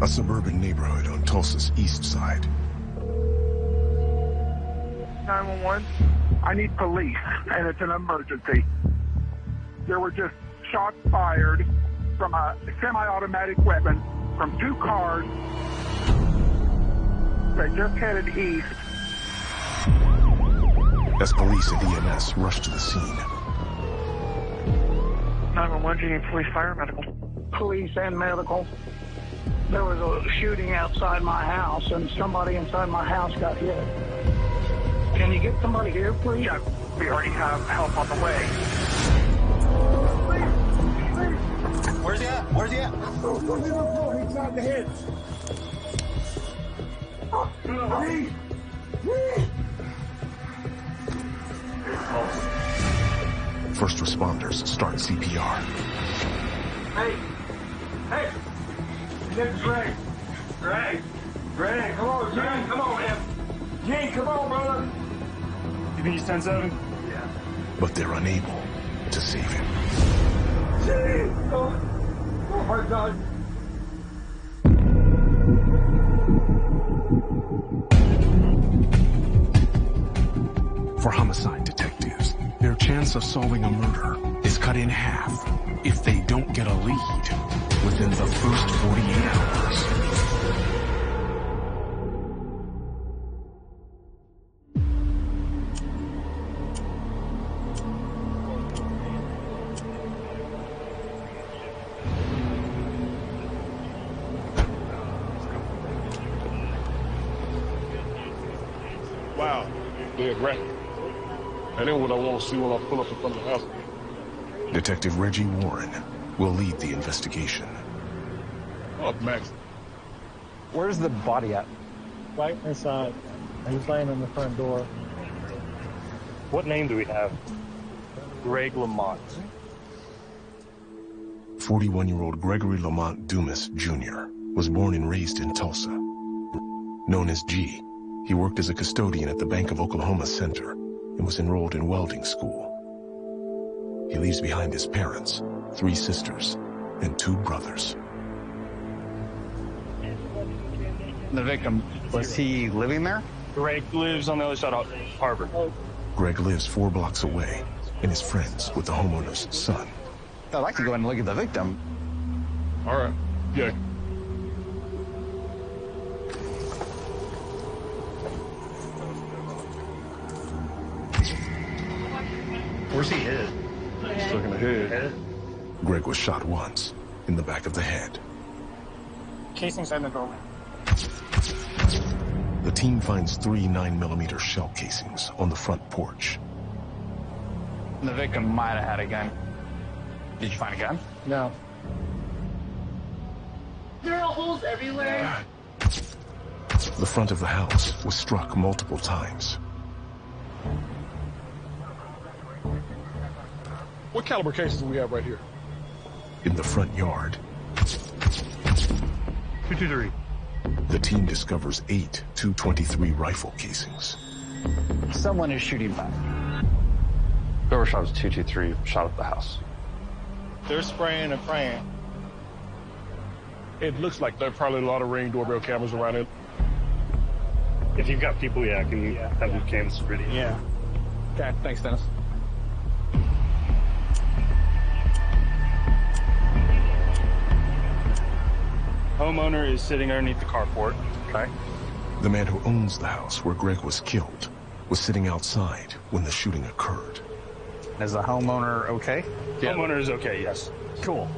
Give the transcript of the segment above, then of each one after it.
a suburban neighborhood on Tulsa's east side. 911, I need police, and it's an emergency. There were just shots fired from a semi-automatic weapon from two cars. They just headed east. As police and EMS rushed to the scene. 911, do you need police, fire, medical? Police and medical. There was a shooting outside my house, and somebody inside my house got hit. Can you get somebody here, please? Yeah, we already have help on the way. Where's he at? Where's he at? He's on the head. First responders start CPR. Hey! This is Greg. Greg, come on, Gene, come on, man. Gene, come on, brother. You think he's 10-7? Yeah. But they're unable to save him. Gene! Oh my God. For homicide detectives, their chance of solving a murder is cut in half if they don't get a lead within the first 48 hours. Wow, they're aggressive. And then what I want to see when I pull up in front of the house. Detective Reggie Warren will lead the investigation. Up, Max. Where's the body at? Right inside. He's laying in the front door. What name do we have? Greg Lamont. 41-year-old Gregory Lamont Dumas, Jr. was born and raised in Tulsa. Known as G, he worked as a custodian at the Bank of Oklahoma Center and was enrolled in welding school. He leaves behind his parents, 3 sisters, and 2 brothers. The victim, was he living there? Greg lives on the other side of Harbor. Greg lives 4 blocks away and is friends with the homeowner's son. I'd like to go and look at the victim. All right. Yeah. Where's he hit? Stuck in the head. Greg was shot once in the back of the head. Casing's in the doorway. The team finds 3 9mm shell casings on the front porch. The victim might have had a gun. Did you find a gun? No. There are holes everywhere. The front of the house was struck multiple times. What caliber cases do we have right here? In the front yard, 223. the team discovers 8 .223 rifle casings. Someone is shooting back. Whoever shot was 223, shot at the house. They're spraying and praying. It looks like there are probably a lot of Ring doorbell cameras around it. If you've got people, yeah, can you have your cams ready? Yeah. Okay, thanks, Dennis. Homeowner is sitting underneath the carport. Okay. The man who owns the house where Greg was killed was sitting outside when the shooting occurred. Is the homeowner okay? Homeowner is okay, yes. Cool.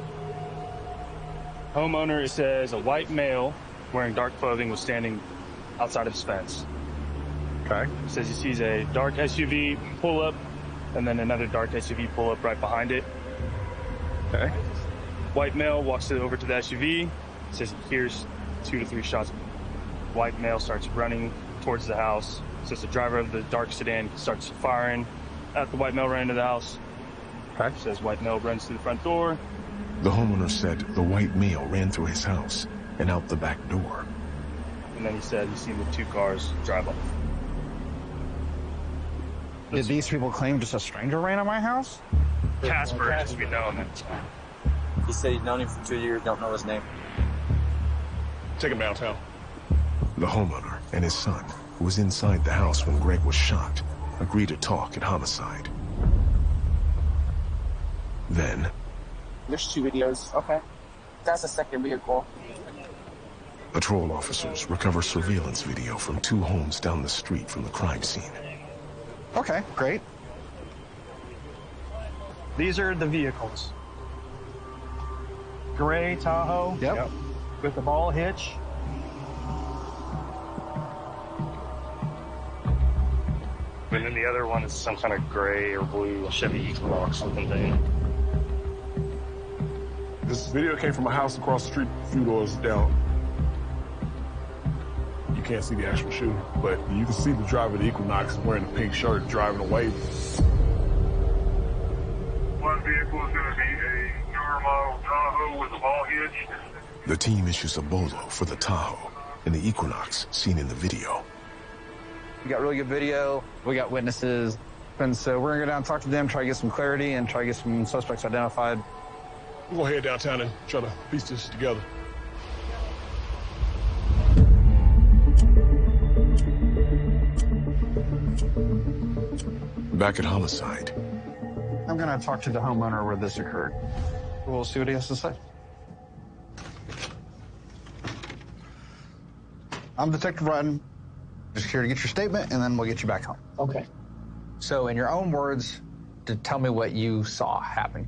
Homeowner says a white male wearing dark clothing was standing outside of his fence. Okay. Says he sees a dark SUV pull up and then another dark SUV pull up right behind it. Okay. White male walks over to the SUV, says he hears 2 to 3 shots. White male starts running towards the house. Says the driver of the dark sedan starts firing at the white male running into the house. Okay. Says white male runs to the front door. The homeowner said the white male ran through his house and out the back door. And then he said he's seen the 2 cars drive off. Did these people claim just a stranger ran at my house? Casper, as we know him. He said he'd known him for 2 years, don't know his name. Take him downtown. The homeowner and his son, who was inside the house when Greg was shot, agreed to talk at homicide. Then, there's 2 videos. Okay. That's the second vehicle. patrol officers recover surveillance video from 2 homes down the street from the crime scene. Okay, great. These are the vehicles. Gray Tahoe. Yep. With the ball hitch. And then the other one is some kind of gray or blue Chevy Equinox something thing. This video came from a house across the street, a few doors down. You can't see the actual shooter, but you can see the driver of the Equinox wearing a pink shirt driving away. One vehicle is going to be a newer model Tahoe with a ball hitch. The team issues a bolo for the Tahoe and the Equinox seen in the video. We got really good video. We got witnesses. And so we're going to go down and talk to them, try to get some clarity, and try to get some suspects identified. We'll go head downtown and try to piece this together. Back at homicide, I'm going to talk to the homeowner where this occurred. We'll see what he has to say. I'm Detective Ryan. Just here to get your statement, and then we'll get you back home. Okay. So, in your own words, to tell me what you saw happen.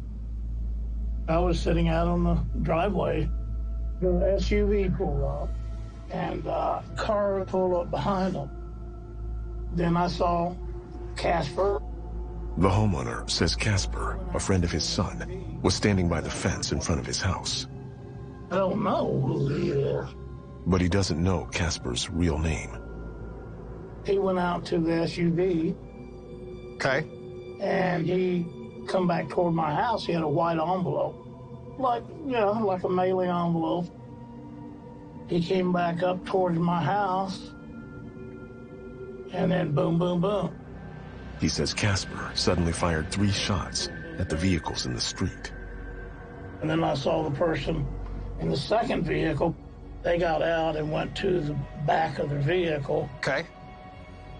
I was sitting out on the driveway. The SUV pulled up, and a car pulled up behind them. Then I saw Casper. the homeowner says Casper, a friend of his son, was standing by the fence in front of his house. I don't know who he is. But he doesn't know Casper's real name. He went out to the SUV. Okay. And he come back toward my house. He had a white envelope, like a mailing envelope. He came back up towards my house, and then boom, boom, boom. He says Casper suddenly fired 3 shots at the vehicles in the street. And then I saw the person in the second vehicle. They got out and went to the back of their vehicle. Okay.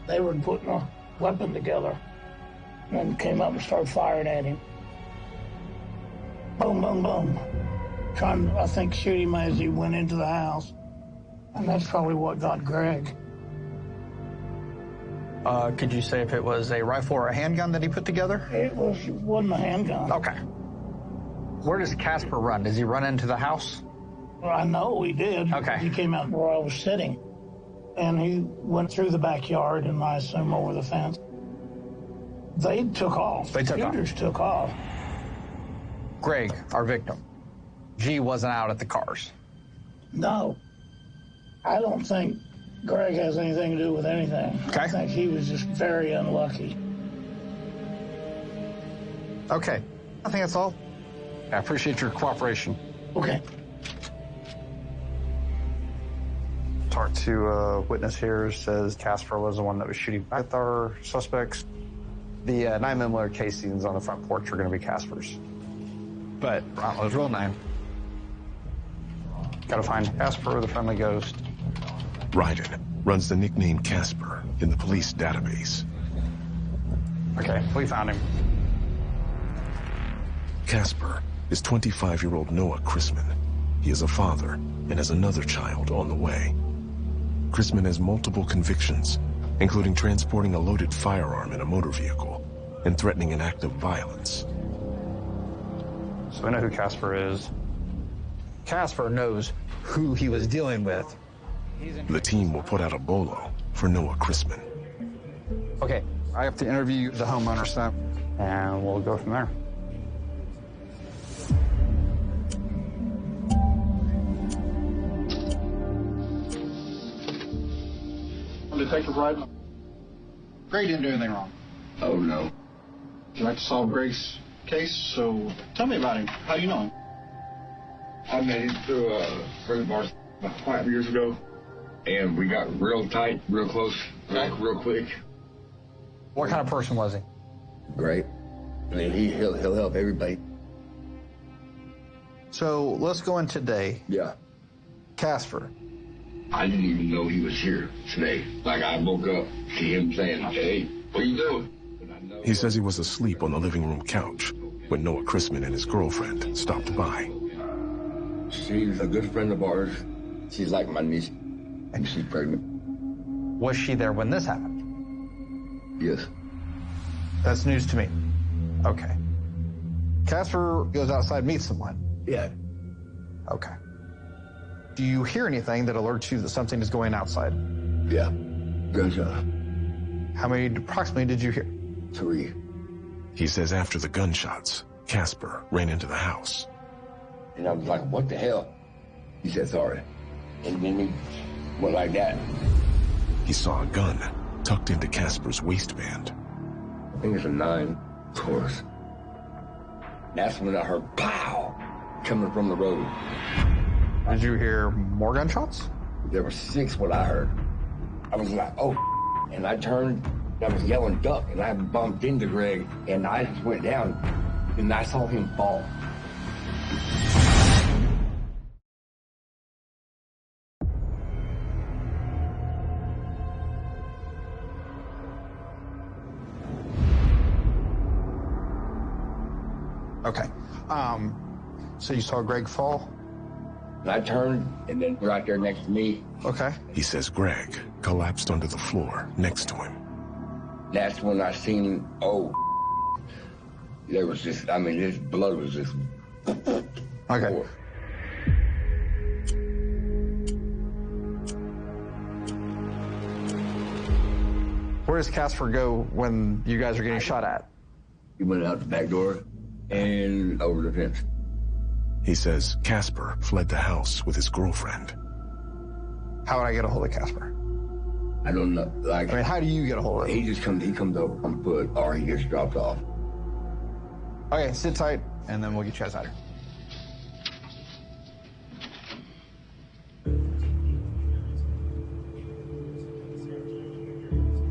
They were putting a weapon together and came up and started firing at him. Boom, boom, boom. Trying to, I think, shoot him as he went into the house. And that's probably what got Greg. Could you say if it was a rifle or a handgun that he put together? It wasn't a handgun. Okay. Where does Casper run? Does he run into the house? Well, I know he did. Okay. He came out where I was sitting. And he went through the backyard and I assume over the fence. They took off. They took off. Shooters took off. Greg, our victim, G wasn't out at the cars. No. I don't think Greg has anything to do with anything. Okay. I think he was just very unlucky. Okay. I think that's all. I appreciate your cooperation. Okay. Talked to a witness here, says Casper was the one that was shooting back at our suspects. The 9mm casings on the front porch are going to be Casper's. But I don't know his real name. Got to find Casper, the friendly ghost. Ryden runs the nickname Casper in the police database. Okay, we found him. Casper is 25-year-old Noah Chrisman. He is a father and has another child on the way. Chrisman has multiple convictions, including transporting a loaded firearm in a motor vehicle and threatening an act of violence. So we know who Casper is. Casper knows who he was dealing with. The team will put out a bolo for Noah Chrisman. Okay, I have to interview the homeowner, so, and we'll go from there. Detective Ryden. Greg didn't do anything wrong. Oh, no. Would you like to solve Greg's case? So tell me about him. How do you know him? I met him through a friend of ours about 5 years ago, and we got real tight, real close, real quick. What kind of person was he? Great. I mean, he'll help everybody. So let's go in today. Yeah. Casper, I didn't even know he was here today. Like, I woke up to him saying, hey, what are you doing? He says he was asleep on the living room couch when Noah Chrisman and his girlfriend stopped by. She's a good friend of ours. She's like my niece, and she's pregnant. Was she there when this happened? Yes. That's news to me. Okay. Casper goes outside, meets someone. Yeah. Okay. Do you hear anything that alerts you that something is going outside? Yeah. Gunshot. How many approximately did you hear? 3. He says after the gunshots, Casper ran into the house. And I was like, what the hell? He said, sorry. And then he went like that. He saw a gun tucked into Casper's waistband. I think it's a 9, of course. That's when I heard pow coming from the road. Did you hear more gunshots? There were 6 what I heard. I was like, oh, and I turned, I was yelling duck, and I bumped into Greg, and I just went down, and I saw him fall. Okay. So you saw Greg fall? And I turned, and then right there next to me. Okay. He says Greg collapsed onto the floor next to him. That's when I seen him, oh, there was just, I mean, his blood was just. Okay. Where does Casper go when you guys are getting shot at? He went out the back door and over the fence. He says Casper fled the house with his girlfriend. How would I get a hold of Casper? I don't know. Like, I mean, how do you get a hold of him? He comes over on foot, or he gets dropped off. Okay, sit tight, and then we'll get you guys out of here.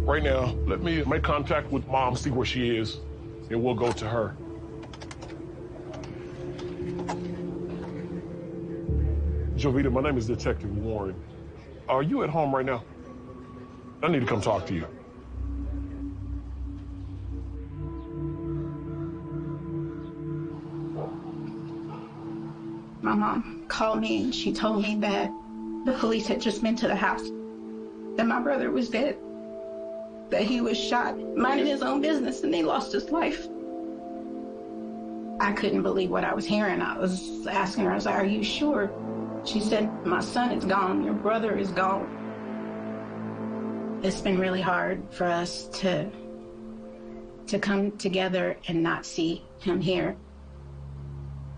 Right now, let me make contact with Mom, see where she is, and we'll go to her. Jovita, my name is Detective Warren. Are you at home right now? I need to come talk to you. My mom called me and she told me that the police had just been to the house, that my brother was dead, that he was shot, minding his own business, and he lost his life. I couldn't believe what I was hearing. I was asking her, I was like, are you sure? She said, my son is gone, your brother is gone. It's been really hard for us to come together and not see him here.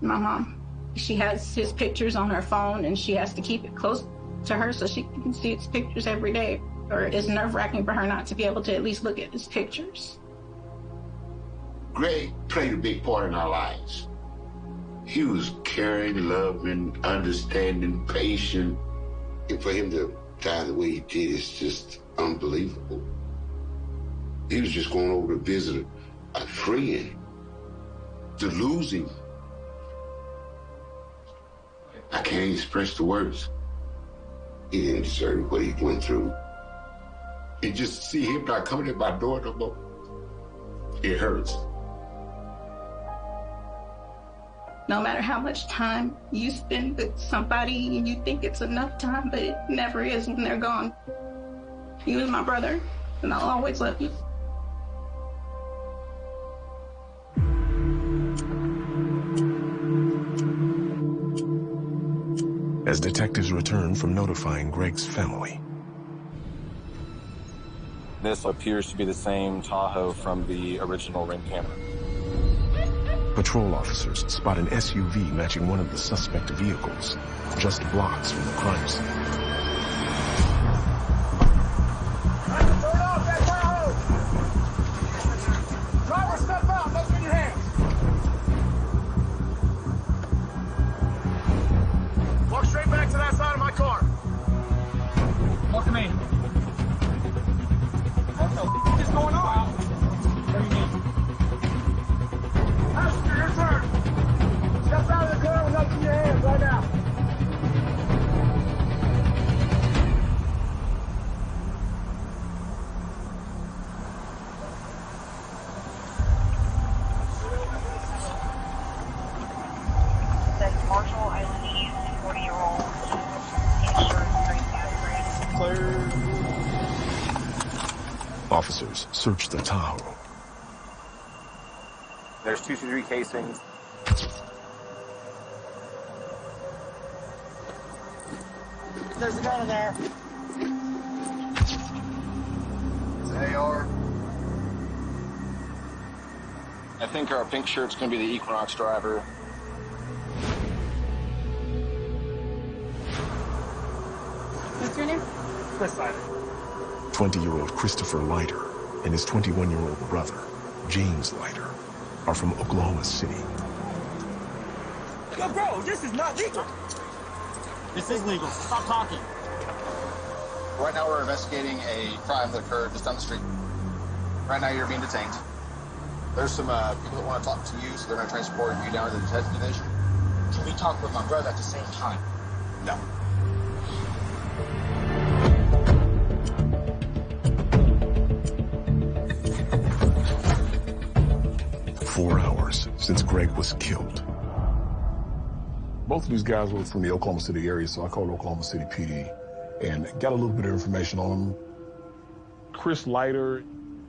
My mom, she has his pictures on her phone and she has to keep it close to her so she can see his pictures every day. Or it's nerve-wracking for her not to be able to at least look at his pictures. Greg played a big part in our lives. He was caring, loving, understanding, patient. And for him to die the way he did is just unbelievable. He was just going over to visit a friend. To lose him, I can't express the words. He didn't deserve what he went through. And just to see him not coming at my door no more, it hurts. No matter how much time you spend with somebody and you think it's enough time, but it never is when they're gone. He was my brother, and I'll always love you. As detectives return from notifying Greg's family. This appears to be the same Tahoe from the original Ring camera. Patrol officers spot an SUV matching one of the suspect vehicles, just blocks from the crime scene. Turn off that Tahoe! Driver, step out. Let's get your hands. Walk straight back to that side of my car. Walk to me. What the f*** is going on? What do you mean? Passenger, your turn. Step out of the car with nothing in your hands right now. searched the Tahoe. There's 223 casings. There's a gun in there. It's an AR. I think our pink shirt's gonna be the Equinox driver. What's your name? Chris Leiter. 20-year-old Christopher Leiter and his 21-year-old brother, James Leiter, are from Oklahoma City. Yo, bro, this is not legal. This is legal. Stop talking. Right now we're investigating a crime that occurred just down the street. Right now you're being detained. There's some people that want to talk to you, so they're going to transport you down to the detective division. Can we talk with my brother at the same time? No. 4 hours since Greg was killed. Both of these guys were from the Oklahoma City area, so I called Oklahoma City PD and got a little bit of information on them. Chris Leiter.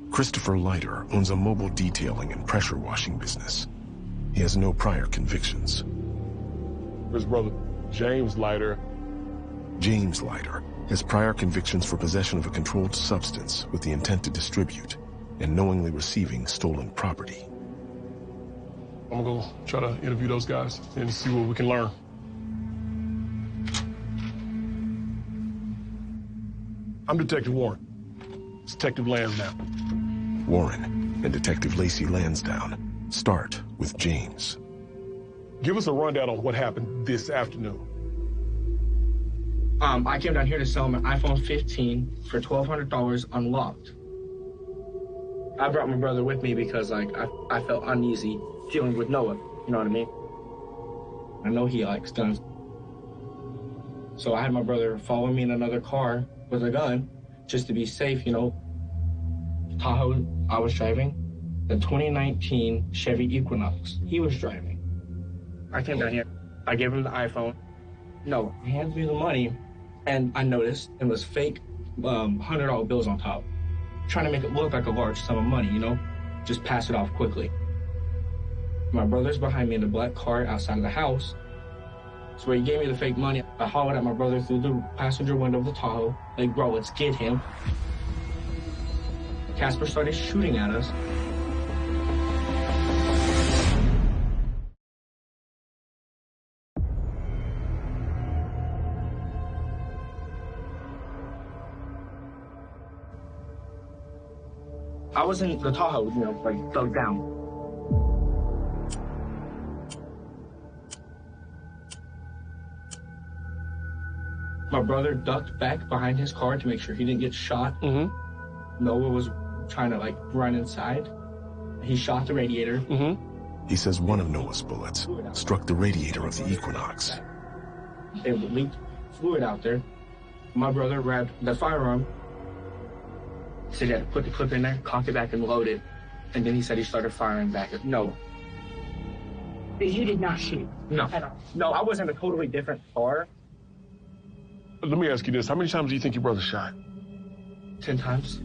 Christopher Leiter owns a mobile detailing and pressure washing business. He has no prior convictions. His brother, James Leiter. James Leiter has prior convictions for possession of a controlled substance with the intent to distribute and knowingly receiving stolen property. I'm gonna go try to interview those guys and see what we can learn. I'm Detective Warren. It's Detective Lansdowne. Warren and Detective Lacey Lansdowne start with James. Give us a rundown on what happened this afternoon. I came down here to sell him an iPhone 15 for $1,200 unlocked. I brought my brother with me because I felt uneasy dealing with Noah, you know what I mean? I know he likes guns. So I had my brother follow me in another car with a gun just to be safe, you know. Tahoe I was driving, the 2019 Chevy Equinox he was driving. I came down here, I gave him the iPhone. No, he handed me the money and I noticed it was fake $100 bills on top. Trying to make it look like a large sum of money, you know? Just pass it off quickly. My brother's behind me in the black car outside of the house. So where he gave me the fake money, I hollered at my brother through the passenger window of the Tahoe, like, bro, let's get him. Casper started shooting at us. I was in the Tahoe, you know, like, dug down. My brother ducked back behind his car to make sure he didn't get shot. Mm-hmm. Noah was trying to, like, run inside. He shot the radiator. Mm-hmm. He says one of Noah's bullets struck the radiator of the Equinox. It leaked fluid out there. My brother grabbed the firearm. He said he had to put the clip in there, cock it back, and load it. And then he said he started firing back at Noah. But you did not shoot? No. No, I was in a totally different car. Let me ask you this. How many times do you think your brother shot? 10 times.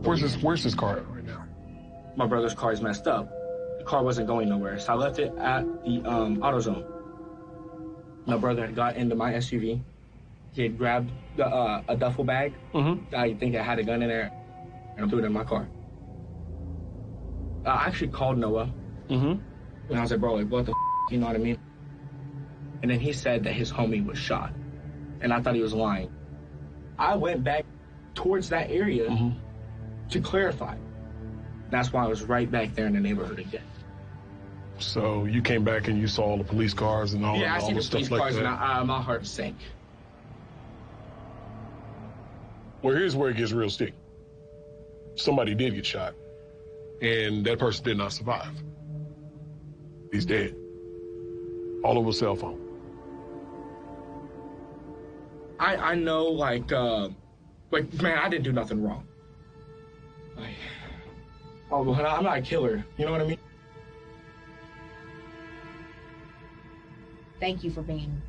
Where's his car at right now? My brother's car is messed up. The car wasn't going nowhere, so I left it at the AutoZone. My brother had got into my SUV. He had grabbed a duffel bag. Mm-hmm. I think it had a gun in there, and threw it in my car. I actually called Noah. Mm-hmm. And I was like, bro, like, what the f***, you know what I mean? And then he said that his homie was shot. And I thought he was lying. I went back towards that area to clarify. That's why I was right back there in the neighborhood again. So you came back and you saw all the police cars and all, yeah, and all I the see the stuff police like cars that? and my heart sank. Well, here's where it gets real sticky. Somebody did get shot, and that person did not survive. He's dead. All over a cell phone. I know, like, man, I didn't do nothing wrong. Like, I'm not a killer, you know what I mean? Thank you for being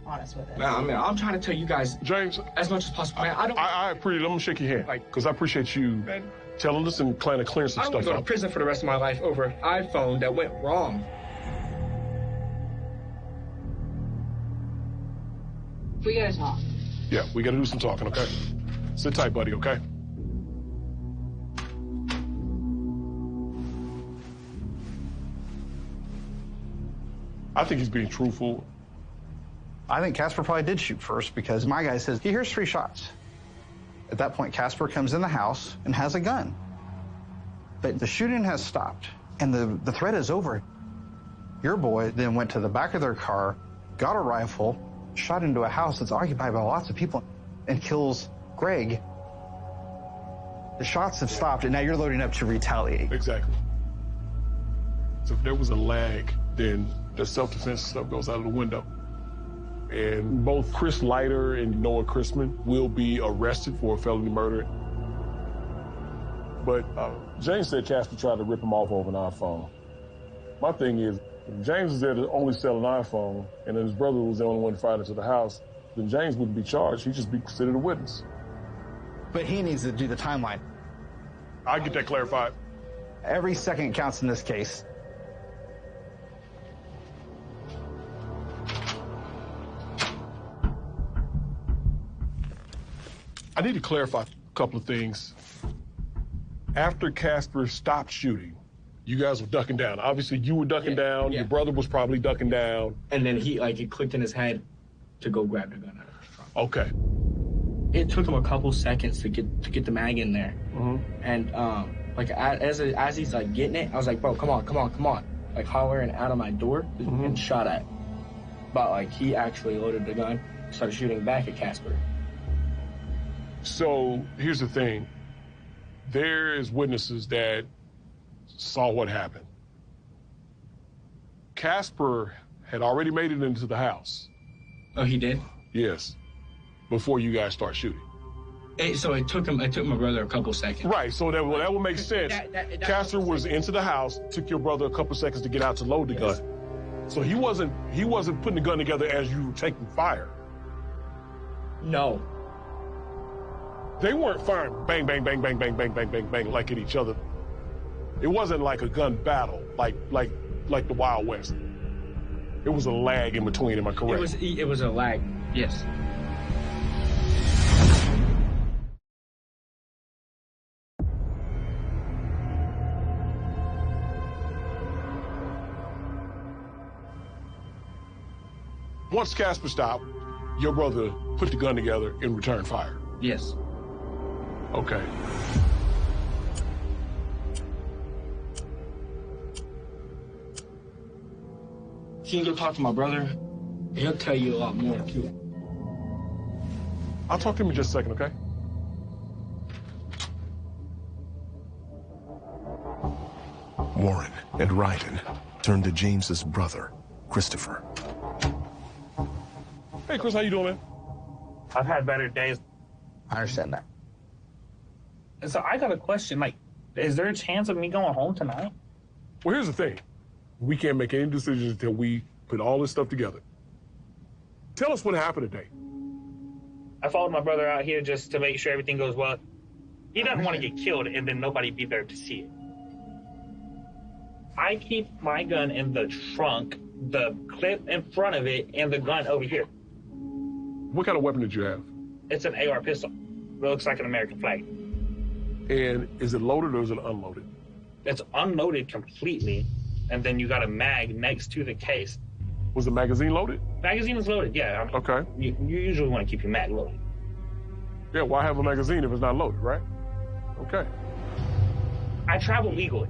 honest with it. Man, I mean, I'm trying to tell you guys, James, as much as possible. Man, I appreciate. I'm gonna shake your hand, because I appreciate you telling us and trying to clear some I don't stuff go to up. prison for the rest of my life over an iPhone that went wrong. We gotta talk. Yeah, we gotta do some talking, okay? Sit tight, buddy, okay? I think he's being truthful. I think Casper probably did shoot first because my guy says he hears 3 shots. At that point, Casper comes in the house and has a gun. But the shooting has stopped and the threat is over. Your boy then went to the back of their car, got a rifle, shot into a house that's occupied by lots of people and kills Greg. The shots have stopped and now you're loading up to retaliate. Exactly. So if there was a lag, then the self-defense stuff goes out of the window. And both Chris Leiter and Noah Chrisman will be arrested for felony murder. But James said Casper tried to rip him off over an iPhone. My thing is, if James is there to only sell an iPhone, and then his brother was the only one fired into the house, then James wouldn't be charged. He'd just be considered a witness. But he needs to do the timeline. I'll get that clarified. Every second counts in this case. I need to clarify a couple of things. After Casper stopped shooting, you guys were ducking down. Obviously, you were ducking down. Your brother was probably ducking down. And then it clicked in his head to go grab the gun out of his trunk. Okay. It took him a couple seconds to get the mag in there. And as he's like getting it, I was like, bro, come on. Like hollering out of my door and shot at. But like he actually loaded the gun, started shooting back at Casper. So here's the thing. There's witnesses that saw what happened. Casper had already made it into the house. Oh, he did? Yes. Before you guys start shooting. So it took my brother a couple seconds. Right, so that would make sense. Casper was into the house, took your brother a couple seconds to get out to load the gun. So he wasn't putting the gun together as you were taking fire. No. They weren't firing bang, bang, bang, bang, bang, bang, bang, bang, bang, like at each other. It wasn't like a gun battle, like the Wild West. It was a lag in between, am I correct? It was a lag, yes. Once Casper stopped, your brother put the gun together and returned fire. Yes. Okay. You can go talk to my brother. He'll tell you a lot more, too. I'll talk to him in just a second, okay? Warren and Ryden turned to James's brother, Christopher. Hey, Chris, how you doing, man? I've had better days. I understand that. So I got a question. Like, is there a chance of me going home tonight? Well, here's the thing. We can't make any decisions until we put all this stuff together. Tell us what happened today. I followed my brother out here just to make sure everything goes well. He doesn't want to get killed and then nobody be there to see it. I keep my gun in the trunk, the clip in front of it, and the gun over here. What kind of weapon did you have? It's an AR pistol. It looks like an American flag. And is it loaded or is it unloaded? It's unloaded completely, and then you got a mag next to the case. Was the magazine loaded? Magazine is loaded, yeah. I mean, okay. You usually want to keep your mag loaded. Yeah, why have a magazine if it's not loaded, right? Okay. I travel legally.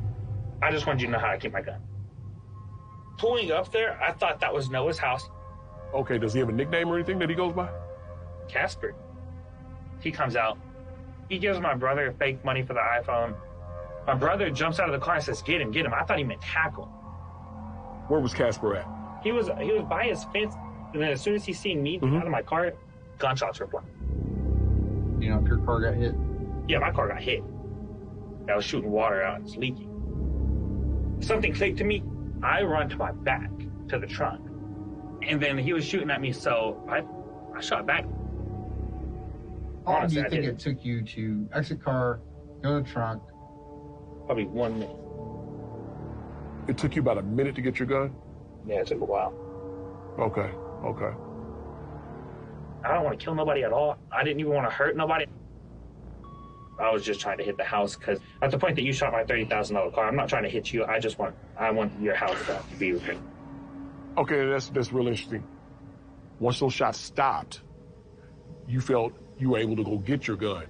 I just wanted you to know how I keep my gun. Pulling up there, I thought that was Noah's house. Okay, does he have a nickname or anything that he goes by? Casper. He comes out. He gives my brother fake money for the iPhone. My brother jumps out of the car and says, get him, get him. I thought he meant tackle. Where was Casper at? He was by his fence, and then as soon as he seen me get out of my car, gunshots were flying. You know if your car got hit? Yeah, my car got hit. I was shooting water out, it's leaking. Something clicked to me. I run to my back, to the trunk. And then he was shooting at me, so I shot back. How long do you think it took you to exit car, go to the trunk? Probably 1 minute. It took you about a minute to get your gun? Yeah, it took a while. Okay. I don't want to kill nobody at all. I didn't even want to hurt nobody. I was just trying to hit the house because at the point that you shot my $30,000 car, I'm not trying to hit you. I want your house to be repaired. Okay, that's real interesting. Once those shots stopped, you felt you were able to go get your gun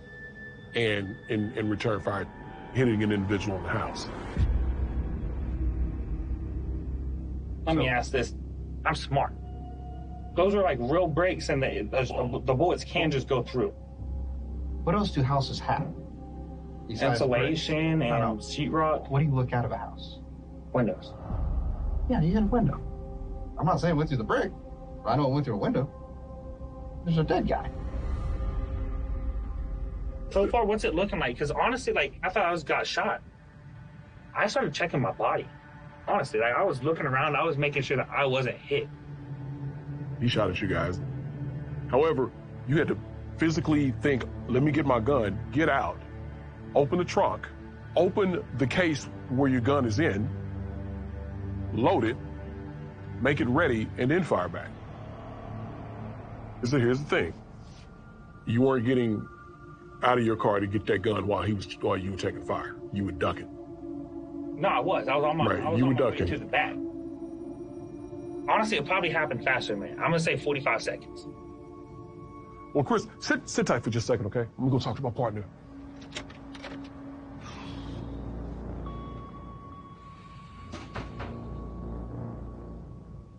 and in return fire, hitting an individual in the house. Let me ask this. I'm smart. Those are like real breaks, and the bullets can just go through. What else do houses have? Insulation and sheetrock. What do you look out of a house? Windows. Yeah, you get a window. I'm not saying it went through the brick, but I know it went through a window. There's a dead guy. So far, what's it looking like? Because honestly, like, I thought I got shot. I started checking my body. Honestly, like, I was looking around. I was making sure that I wasn't hit. He shot at you guys. However, you had to physically think, let me get my gun, get out, open the trunk, open the case where your gun is in, load it, make it ready, and then fire back. So here's the thing. You weren't getting out of your car to get that gun while you were taking fire. You were ducking. No, I was. I was on my, right. I was you on were my ducking. way to the back. Honestly, it probably happened faster than that. I'm going to say 45 seconds. Well, Chris, sit tight for just a second, okay? I'm going to go talk to my partner.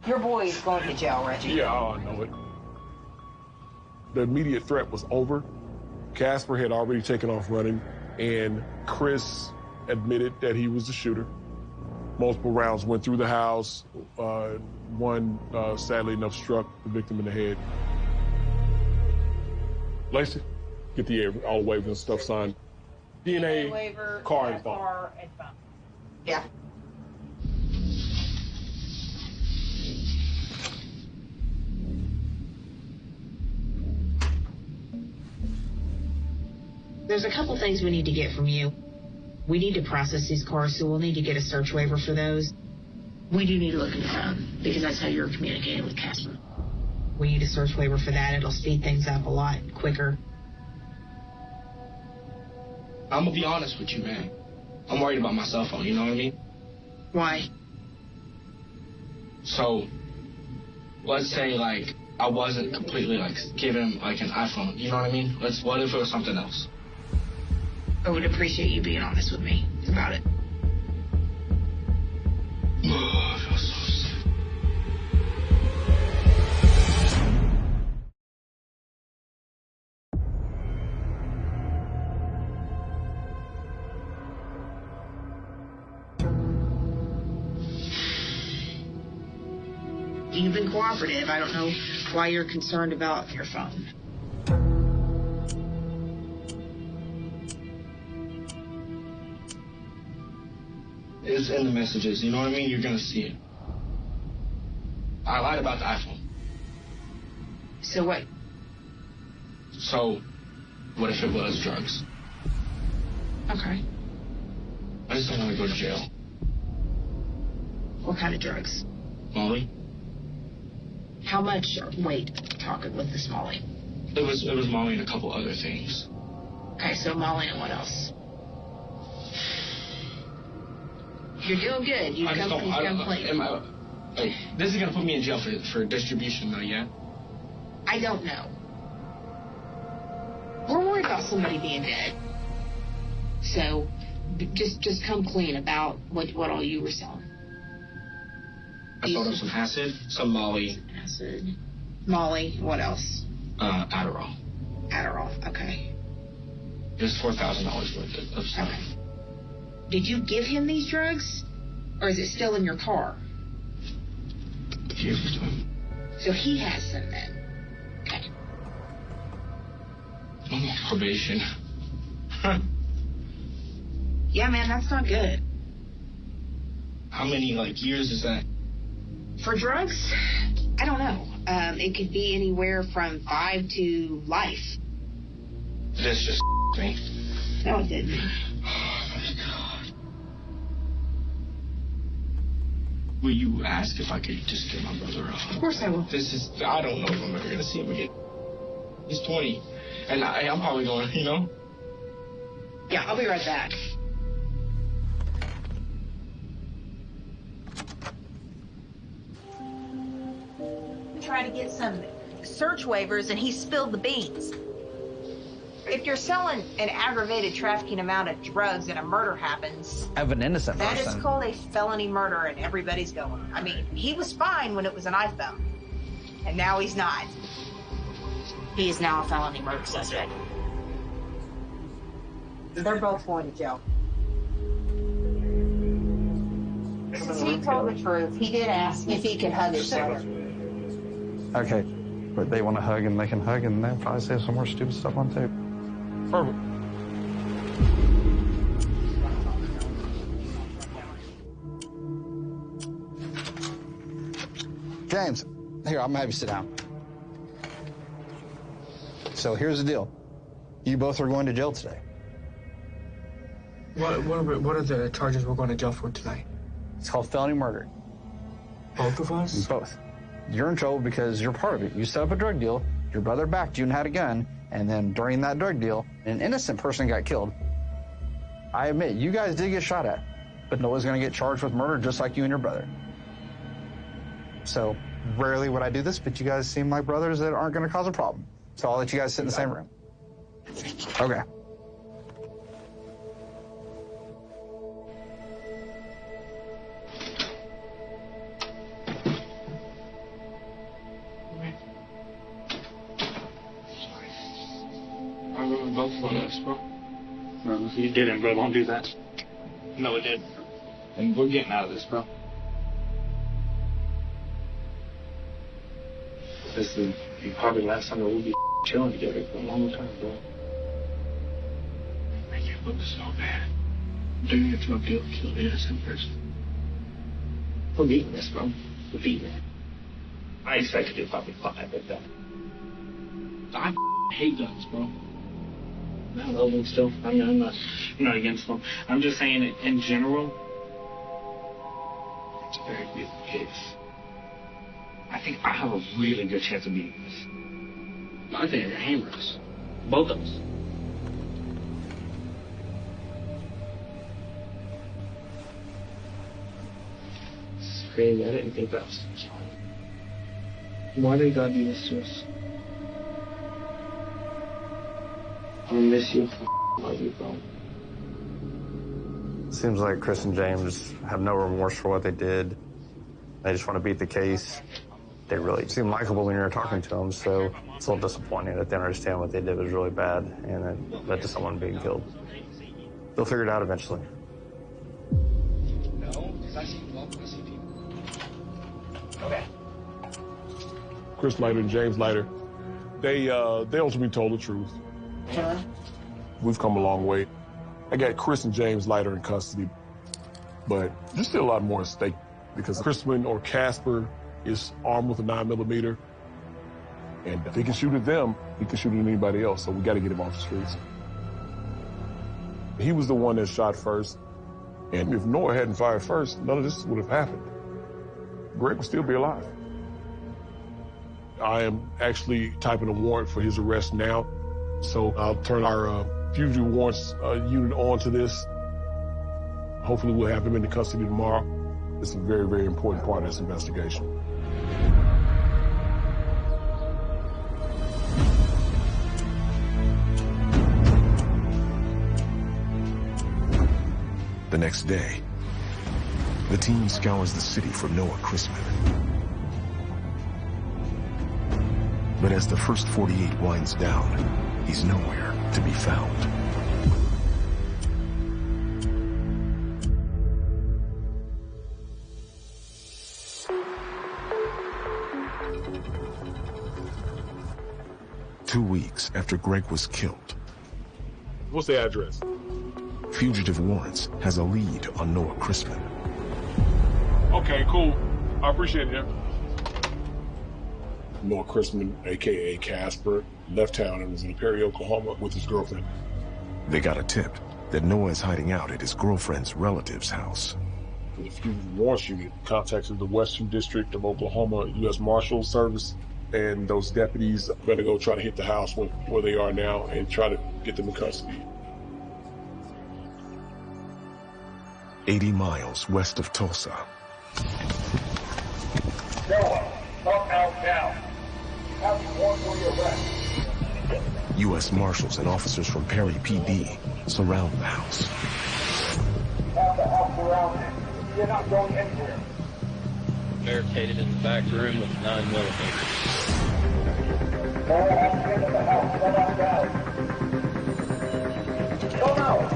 Your boy is going to jail, Reggie. Yeah, I know it. The immediate threat was over. Casper had already taken off running, and Chris admitted that he was the shooter. Multiple rounds went through the house. One, sadly enough, struck the victim in the head. Lacey, get the all the waivers and stuff signed. DNA, waiver, car and phone. Yeah. There's a couple things we need to get from you. We need to process these cars, so we'll need to get a search waiver for those. We do need to look in the phone, because that's how you're communicating with Casper. We need a search waiver for that. It'll speed things up a lot quicker. I'm gonna be honest with you, man. I'm worried about my cell phone, you know what I mean? Why? So, let's say, like, I wasn't completely, like, giving him, like, an iPhone, you know what I mean? What if it was something else? I would appreciate you being honest with me about it. I feel so sick. You've been cooperative. I don't know why you're concerned about your phone. It's in the messages, you know what I mean? You're gonna see it. I lied about the iPhone. So what? So, what if it was drugs? Okay. I just don't want to go to jail. What kind of drugs? Molly? How much weight talking with this Molly? It was Molly and a couple other things. Okay, so Molly and what else? You're doing good. You've come clean. This is gonna put me in jail for distribution, though, yeah? I don't know. We're worried about somebody being dead. So, just come clean about what all you were selling. I sold him some acid, some Molly. Acid. Molly. What else? Adderall. Adderall. Okay. It was $4,000 worth of stuff. Okay. Did you give him these drugs? Or is it still in your car? He gives it to him. So he has them then. Okay. I'm on probation. Yeah, man, that's not good. How many, years is that? For drugs? I don't know. It could be anywhere from 5 to life. This just me. No, it didn't. Oh my God. Will you ask if I could just get my brother off? Of course I will. I don't know if I'm ever gonna see him again. He's 20, and I'm probably going, you know? Yeah, I'll be right back. Try to get some search waivers and he spilled the beans. If you're selling an aggravated trafficking amount of drugs and a murder happens, Of an innocent that person. is called a felony murder and everybody's going. I mean, he was fine when it was an iPhone, and now he's not. He is now a felony murder suspect. They're both going to jail. He told the truth. He did ask if he could hug his brother. Okay, but they want to hug and they can hug and they'll probably say some more stupid stuff on tape. Perfect. James, here, I'm gonna have you sit down. So here's the deal. You both are going to jail today. What are the charges we're going to jail for tonight? It's called felony murder. Both of us? Both. You're in trouble because you're part of it. You set up a drug deal, your brother backed you and had a gun, and then during that drug deal, an innocent person got killed. I admit, you guys did get shot at, but nobody's gonna get charged with murder just like you and your brother. So, rarely would I do this, but you guys seem like brothers that aren't gonna cause a problem. So I'll let you guys sit in the same room. Okay. I remember both of us, bro. No, you didn't, bro. Don't do that. No, it didn't. And we're getting out of this, bro. This is probably the last time that we'll be chilling together for a long time, bro. Make it look so bad. Doing a drug deal killed an innocent person. We're beating this, bro. We're beating it. I expected it probably 5, but I hate guns, bro. I love them still. I mean, I'm not against them. I'm just saying it in general. It's a very good case. I think I have a really good chance of beating this. I think they're hammers. Both of us. It's crazy. I didn't think that was Why did God do this to us? I'm gonna miss you. Love you, bro. Seems like Chris and James have no remorse for what they did. They just want to beat the case. They really seem likable when you're talking to them, so it's a little disappointing that they don't understand what they did was really bad and it led to someone being killed. They'll figure it out eventually. No, because I see people. Okay. Chris Leiter and James Leiter, they ultimately told the truth. We've come a long way. I got Chris and James Leiter in custody, but there's still a lot more at stake because Crispin or Casper is armed with a 9mm, and if he can shoot at them, he can shoot at anybody else, so we got to get him off the streets. He was the one that shot first, and if Noah hadn't fired first, none of this would have happened. Greg would still be alive. I am actually typing a warrant for his arrest now, so I'll turn our fugitive warrants unit on to this. Hopefully we'll have him into custody tomorrow. It's a very, very important part of this investigation. The next day, the team scours the city for Noah Crispin. But as the first 48 winds down, he's nowhere to be found. Two weeks after Greg was killed, What's the address? Fugitive Warrants has a lead on Noah Crispin. Okay, cool. I appreciate it. Noah Chrisman, a.k.a. Casper, left town and was in Perry, Oklahoma with his girlfriend. They got a tip that Noah is hiding out at his girlfriend's relative's house. The Fusion Warrants Unit contacted the Western District of Oklahoma U.S. Marshals Service, and those deputies better go try to hit the house where they are now and try to get them in custody. 80 miles west of Tulsa. Noah, come out now. You have a warrant for your arrest. U.S. Marshals and officers from Perry PD surround the house. Have the house surrounded. You're not going anywhere. Barricaded in the back room with 9mm. All hands into the house. Come on down. Come out.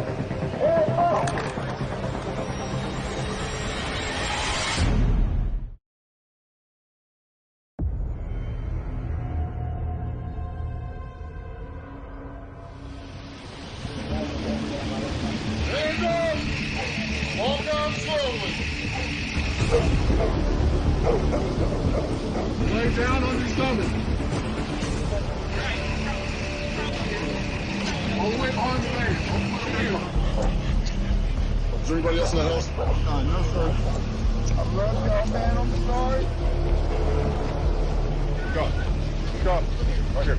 Hands out. Walk down slowly. Lay down on your stomach. All the way on the leg. Is there anybody else in the house? No, sir. I love y'all, man. I'm sorry. Go. Right here.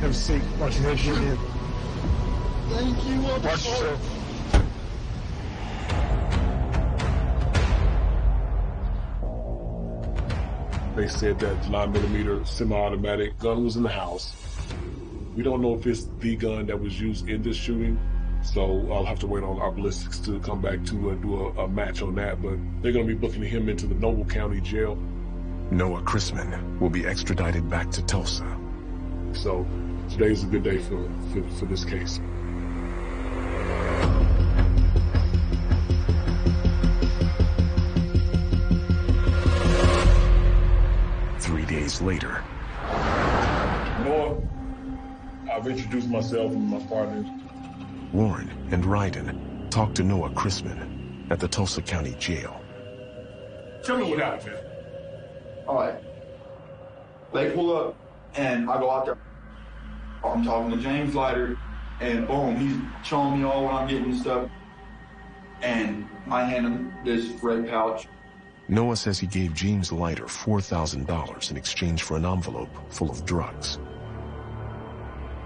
Have a seat. Watch your head shoot in. Thank you. Watch yourself. They said that the 9mm semi-automatic gun was in the house. We don't know if it's the gun that was used in this shooting, so I'll have to wait on our ballistics to come back to do a match on that, but they're going to be booking him into the Noble County Jail. Noah Chrisman will be extradited back to Tulsa. So today's a good day for this case. Days later. Noah, I've introduced myself and my partners. Warren and Ryden talked to Noah Chrisman at the Tulsa County Jail. Tell me what happened, man. All right. They pull up, and I go out there. I'm talking to James Leiter, and boom, he's showing me all what I'm getting and stuff. And I hand him this red pouch. Noah says he gave James Leiter $4,000 in exchange for an envelope full of drugs.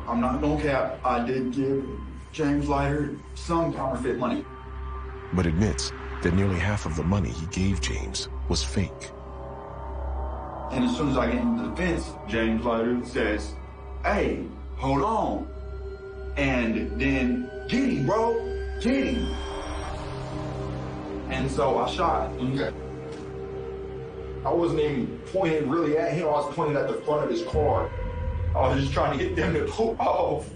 I'm not gonna cap, I did give James Leiter some counterfeit money. But admits that nearly half of the money he gave James was fake. And as soon as I get into the fence, James Leiter says, "Hey, hold on." And then, "Get him, bro, get him." And so I shot him. Okay. I wasn't even pointing really at him, I was pointing at the front of his car. I was just trying to get them to pull off.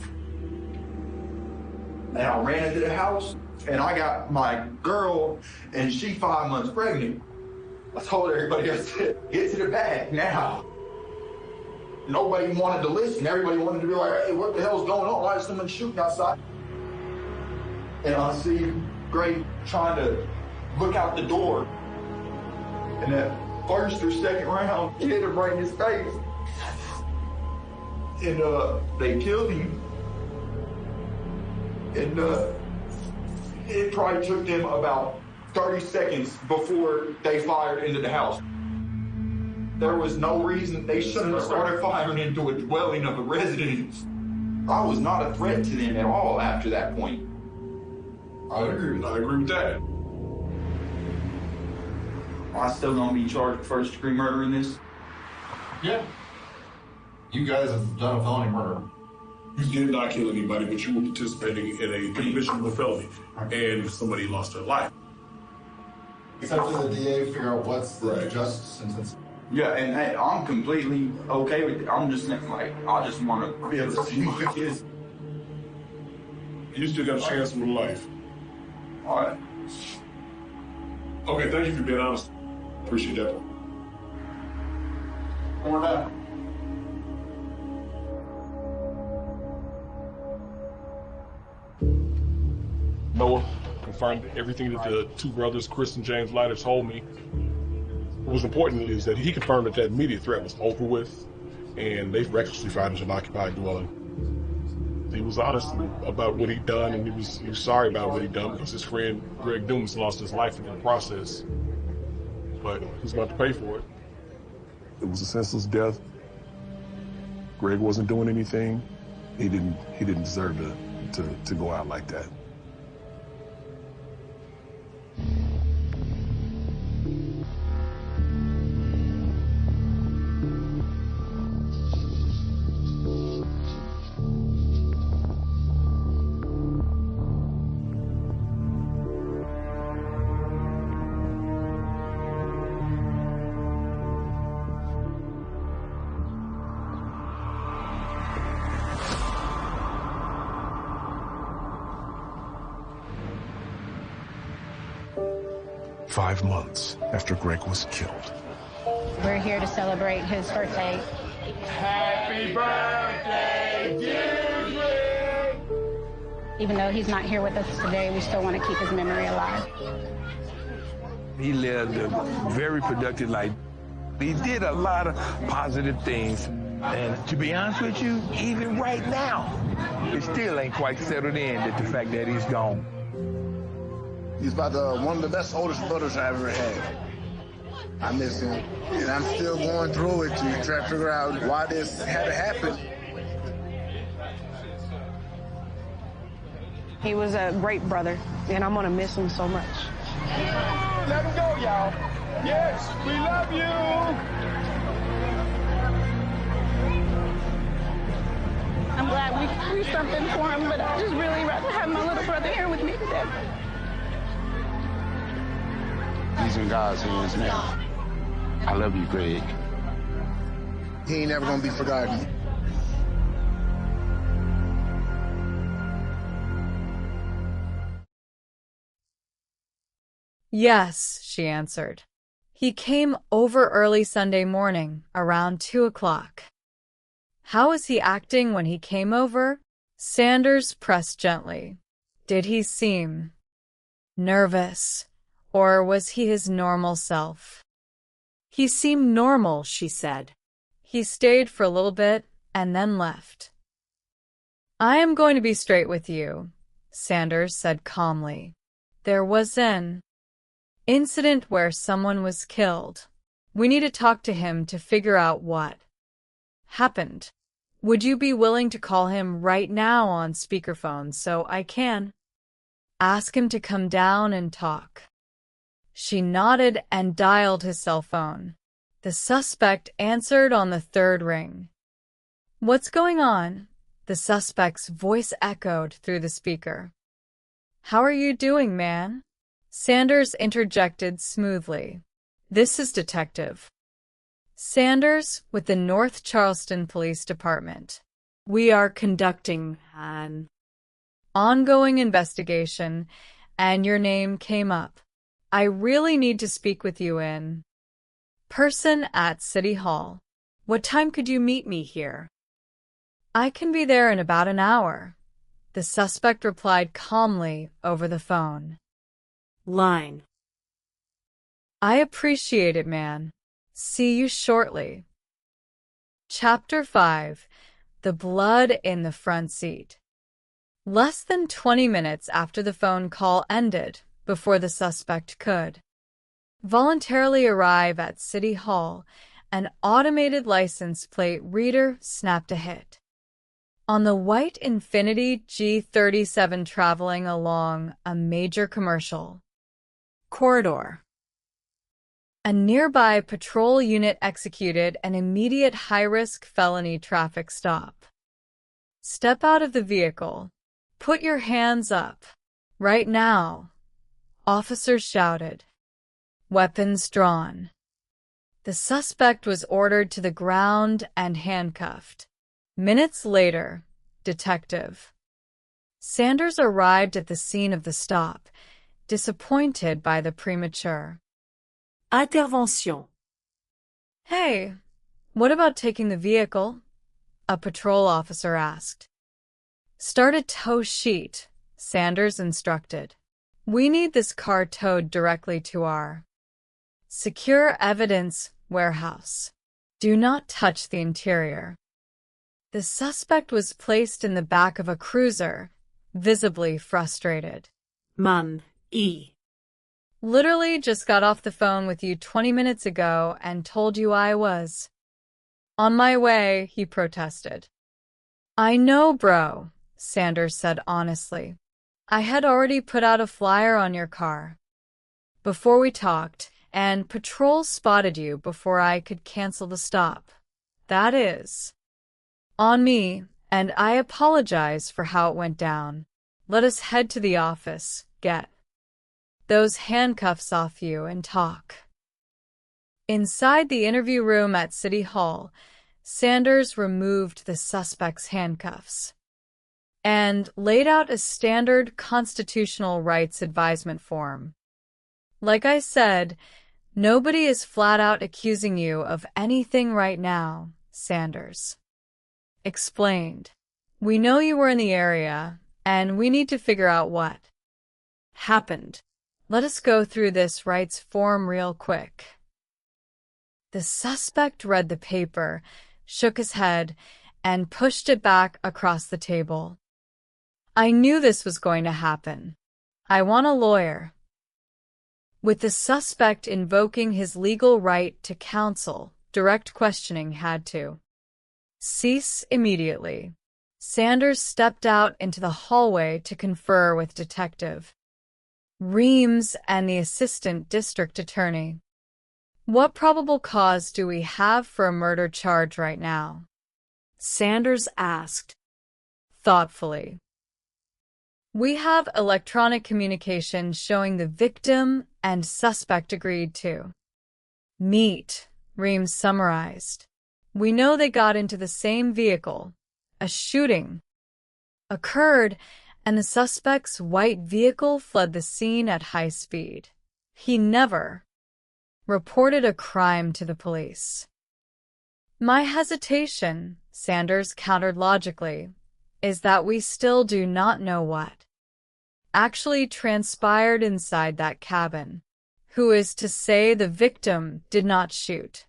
And I ran into the house, and I got my girl, and she 5 months pregnant. I told everybody, I said, "Get to the back now." Nobody wanted to listen. Everybody wanted to be like, "Hey, what the hell's going on? Why is someone shooting outside?" And I see Gray trying to look out the door. And that first or second round hit him right in his face. And they killed him. And it probably took them about 30 seconds before they fired into the house. There was no reason they shouldn't have started firing into a dwelling of a residence. I was not a threat to them at all after that point. I agree with that. I still gonna be charged with first degree murder in this? Yeah. You guys have done a felony murder. You did not kill anybody, but you were participating in a commission of a felony, and somebody lost their life. It's up to the DA to figure out what's the just sentence. Yeah, and hey, I'm completely okay with it. I'm just like, I just want to be able to see my kids. You still got a chance for life. All right. Okay, thank you for being honest. Appreciate that. One more time. Noah confirmed everything that the two brothers, Chris and James Leiter, told me. What was important is that he confirmed that immediate threat was over with, and they recklessly fired into an occupied dwelling. He was honest about what he'd done, and he was sorry about what he'd done because his friend Greg Dumas lost his life in the process. But he's about to pay for it. It was a senseless death. Greg wasn't doing anything. He didn't deserve to go out like that. "5 months after Greg was killed. We're here to celebrate his birthday. Happy birthday, dear Greg! Even though he's not here with us today, we still want to keep his memory alive. He lived a very productive life. He did a lot of positive things. And to be honest with you, even right now, it still ain't quite settled in that the fact that he's gone. He's about one of the best oldest brothers I ever had. I miss him. And I'm still going through it to try to figure out why this had to happen. He was a great brother, and I'm going to miss him so much. Let him go, y'all. Yes, we love you. I'm glad we could do something for him, but I'd just really rather have my little brother here with me today. He's in God's hands now. I love you, Greg. He ain't never gonna be forgotten. Yes, she answered. He came over early Sunday morning, around 2 o'clock. How was he acting when he came over? Sanders pressed gently. Did he seem nervous? Or was he his normal self? He seemed normal, she said. He stayed for a little bit and then left. I am going to be straight with you, Sanders said calmly. There was an incident where someone was killed. We need to talk to him to figure out what happened. Would you be willing to call him right now on speakerphone so I can ask him to come down and talk? She nodded and dialed his cell phone. The suspect answered on the third ring. What's going on? The suspect's voice echoed through the speaker. How are you doing, man? Sanders interjected smoothly. This is Detective Sanders with the North Charleston Police Department. We are conducting an ongoing investigation, and your name came up. I really need to speak with you in person at City Hall. What time could you meet me here? I can be there in about an hour, the suspect replied calmly over the phone line. I appreciate it, man. See you shortly. Chapter 5. The Blood in the Front Seat. Less than 20 minutes after the phone call ended, before the suspect could voluntarily arrive at City Hall, an automated license plate reader snapped a hit on the white Infiniti G37 traveling along a major commercial corridor. A nearby patrol unit executed an immediate high-risk felony traffic stop. Step out of the vehicle. Put your hands up. Right now. Officers shouted. Weapons drawn. The suspect was ordered to the ground and handcuffed. Minutes later, Detective Sanders arrived at the scene of the stop, disappointed by the premature intervention. Hey, what about taking the vehicle? A patrol officer asked. Start a tow sheet, Sanders instructed. We need this car towed directly to our Secure evidence warehouse. Do not touch the interior. The suspect was placed in the back of a cruiser, visibly frustrated. Mum, E. Literally just got off the phone with you 20 minutes ago and told you I was on my way, he protested. I know, bro, Sanders said honestly. I had already put out a flyer on your car before we talked, and patrol spotted you before I could cancel the stop. That is on me, and I apologize for how it went down. Let us head to the office, get those handcuffs off you, and talk. Inside the interview room at City Hall, Sanders removed the suspect's handcuffs and laid out a standard constitutional rights advisement form. Like I said, nobody is flat out accusing you of anything right now, Sanders explained. We know you were in the area, and we need to figure out what happened. Let us go through this rights form real quick. The suspect read the paper, shook his head, and pushed it back across the table. I knew this was going to happen. I want a lawyer. With the suspect invoking his legal right to counsel, direct questioning had to cease immediately. Sanders stepped out into the hallway to confer with Detective Reams and the assistant district attorney. What probable cause do we have for a murder charge right now? Sanders asked, thoughtfully. We have electronic communication showing the victim and suspect agreed to meet, Reams summarized. We know they got into the same vehicle. A shooting occurred, and the suspect's white vehicle fled the scene at high speed. He never reported a crime to the police. My hesitation, Sanders countered logically, is that we still do not know what actually transpired inside that cabin. Who is to say the victim did not shoot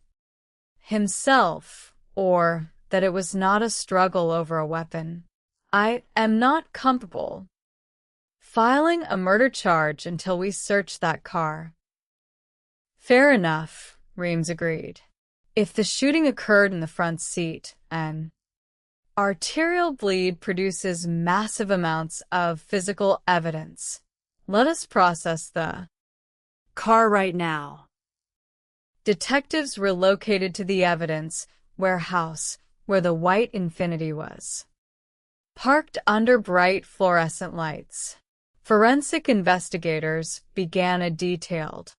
himself, or that it was not a struggle over a weapon? I am not comfortable filing a murder charge until we search that car. Fair enough, Reams agreed. If the shooting occurred in the front seat, an arterial bleed produces massive amounts of physical evidence. Let us process the car right now. Detectives relocated to the evidence warehouse where the white Infiniti was parked under bright fluorescent lights. Forensic investigators began a detailed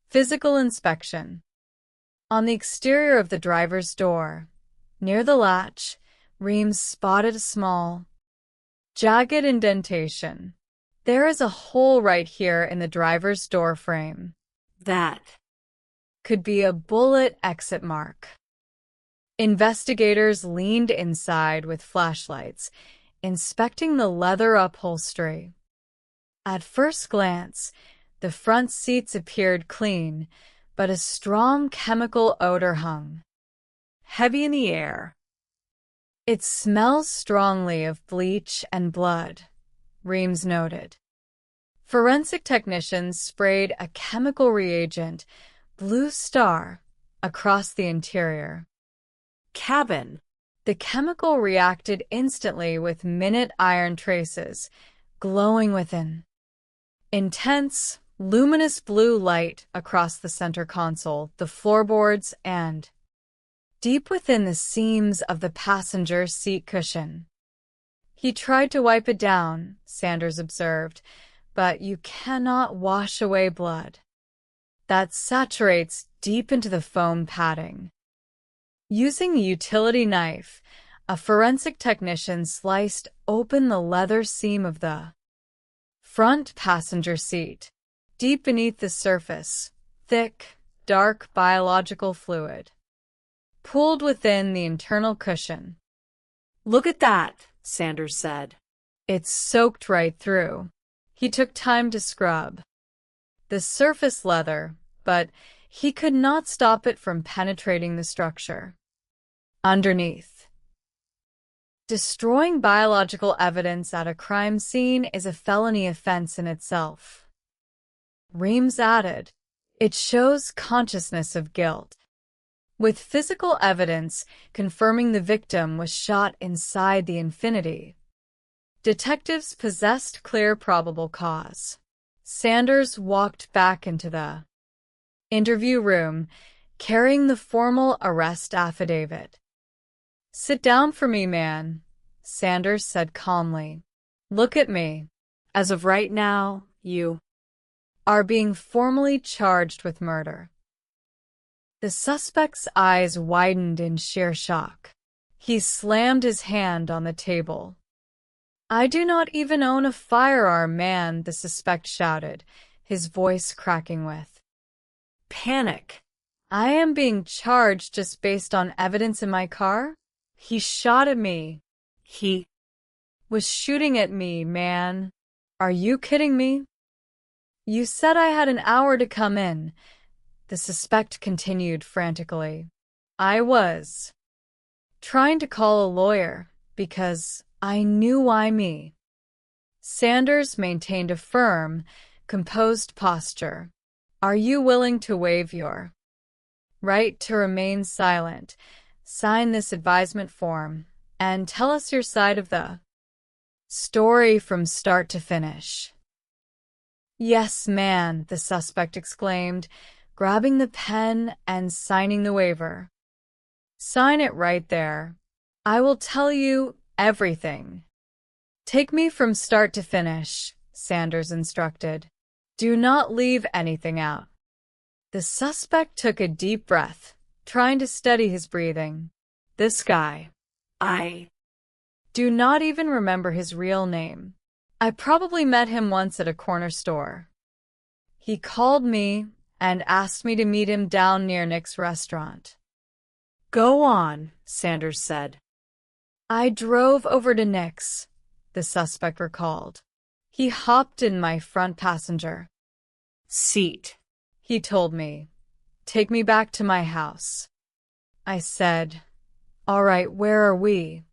physical inspection. On the exterior of the driver's door, near the latch, Reams spotted a small, jagged indentation. There is a hole right here in the driver's door frame. That could be a bullet exit mark. Investigators leaned inside with flashlights, inspecting the leather upholstery. At first glance, the front seats appeared clean, but a strong chemical odor hung heavy in the air. It smells strongly of bleach and blood, Reams noted. Forensic technicians sprayed a chemical reagent, Blue Star, across the interior cabin. The chemical reacted instantly with minute iron traces, glowing within. Intense, luminous blue light across the center console, the floorboards, and deep within the seams of the passenger seat cushion. He tried to wipe it down, Sanders observed, but you cannot wash away blood that saturates deep into the foam padding. Using a utility knife, a forensic technician sliced open the leather seam of the front passenger seat. Deep beneath the surface, thick, dark biological fluid pooled within the internal cushion. Look at that, Sanders said. It's soaked right through. He took time to scrub the surface leather, but He could not stop it from penetrating the structure. Underneath. Destroying biological evidence at a crime scene is a felony offense in itself. Reams added, it shows consciousness of guilt. With physical evidence confirming the victim was shot inside the infinity, detectives possessed clear probable cause. Sanders walked back into the interview room, carrying the formal arrest affidavit. Sit down for me, man, Sanders said calmly. Look at me. As of right now, you are being formally charged with murder. The suspect's eyes widened in sheer shock. He slammed his hand on the table. I do not even own a firearm, man, the suspect shouted, his voice cracking with panic. I am being charged just based on evidence in my car? He shot at me. He was shooting at me, man. Are you kidding me? You said I had an hour to come in, the suspect continued frantically. I was trying to call a lawyer because I knew why me. Sanders maintained a firm, composed posture. Are you willing to waive your right to remain silent, sign this advisement form, and tell us your side of the story from start to finish? Yes, man, the suspect exclaimed, grabbing the pen and signing the waiver. Sign it right there. I will tell you everything. Take me from start to finish, Sanders instructed. Do not leave anything out. The suspect took a deep breath, trying to steady his breathing. This guy. I do not even remember his real name. I probably met him once at a corner store. He called me and asked me to meet him down near Nick's restaurant. Go on, Sanders said. I drove over to Nick's, the suspect recalled. He hopped in my front passenger seat. He told me, take me back to my house. I said, all right, where are we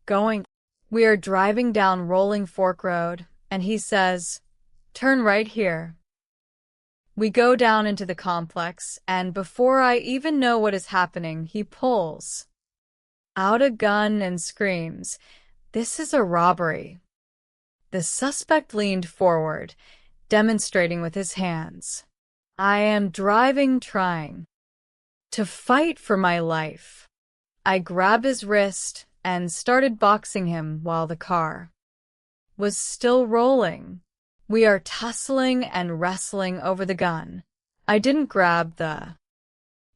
going? We are driving down Rolling Fork Road, and he says, turn right here. We go down into the complex, and before I even know what is happening, he pulls out a gun and screams, this is a robbery. The suspect leaned forward, demonstrating with his hands. I am driving, trying to fight for my life. I grabbed his wrist and started boxing him while the car was still rolling. We are tussling and wrestling over the gun. I didn't grab the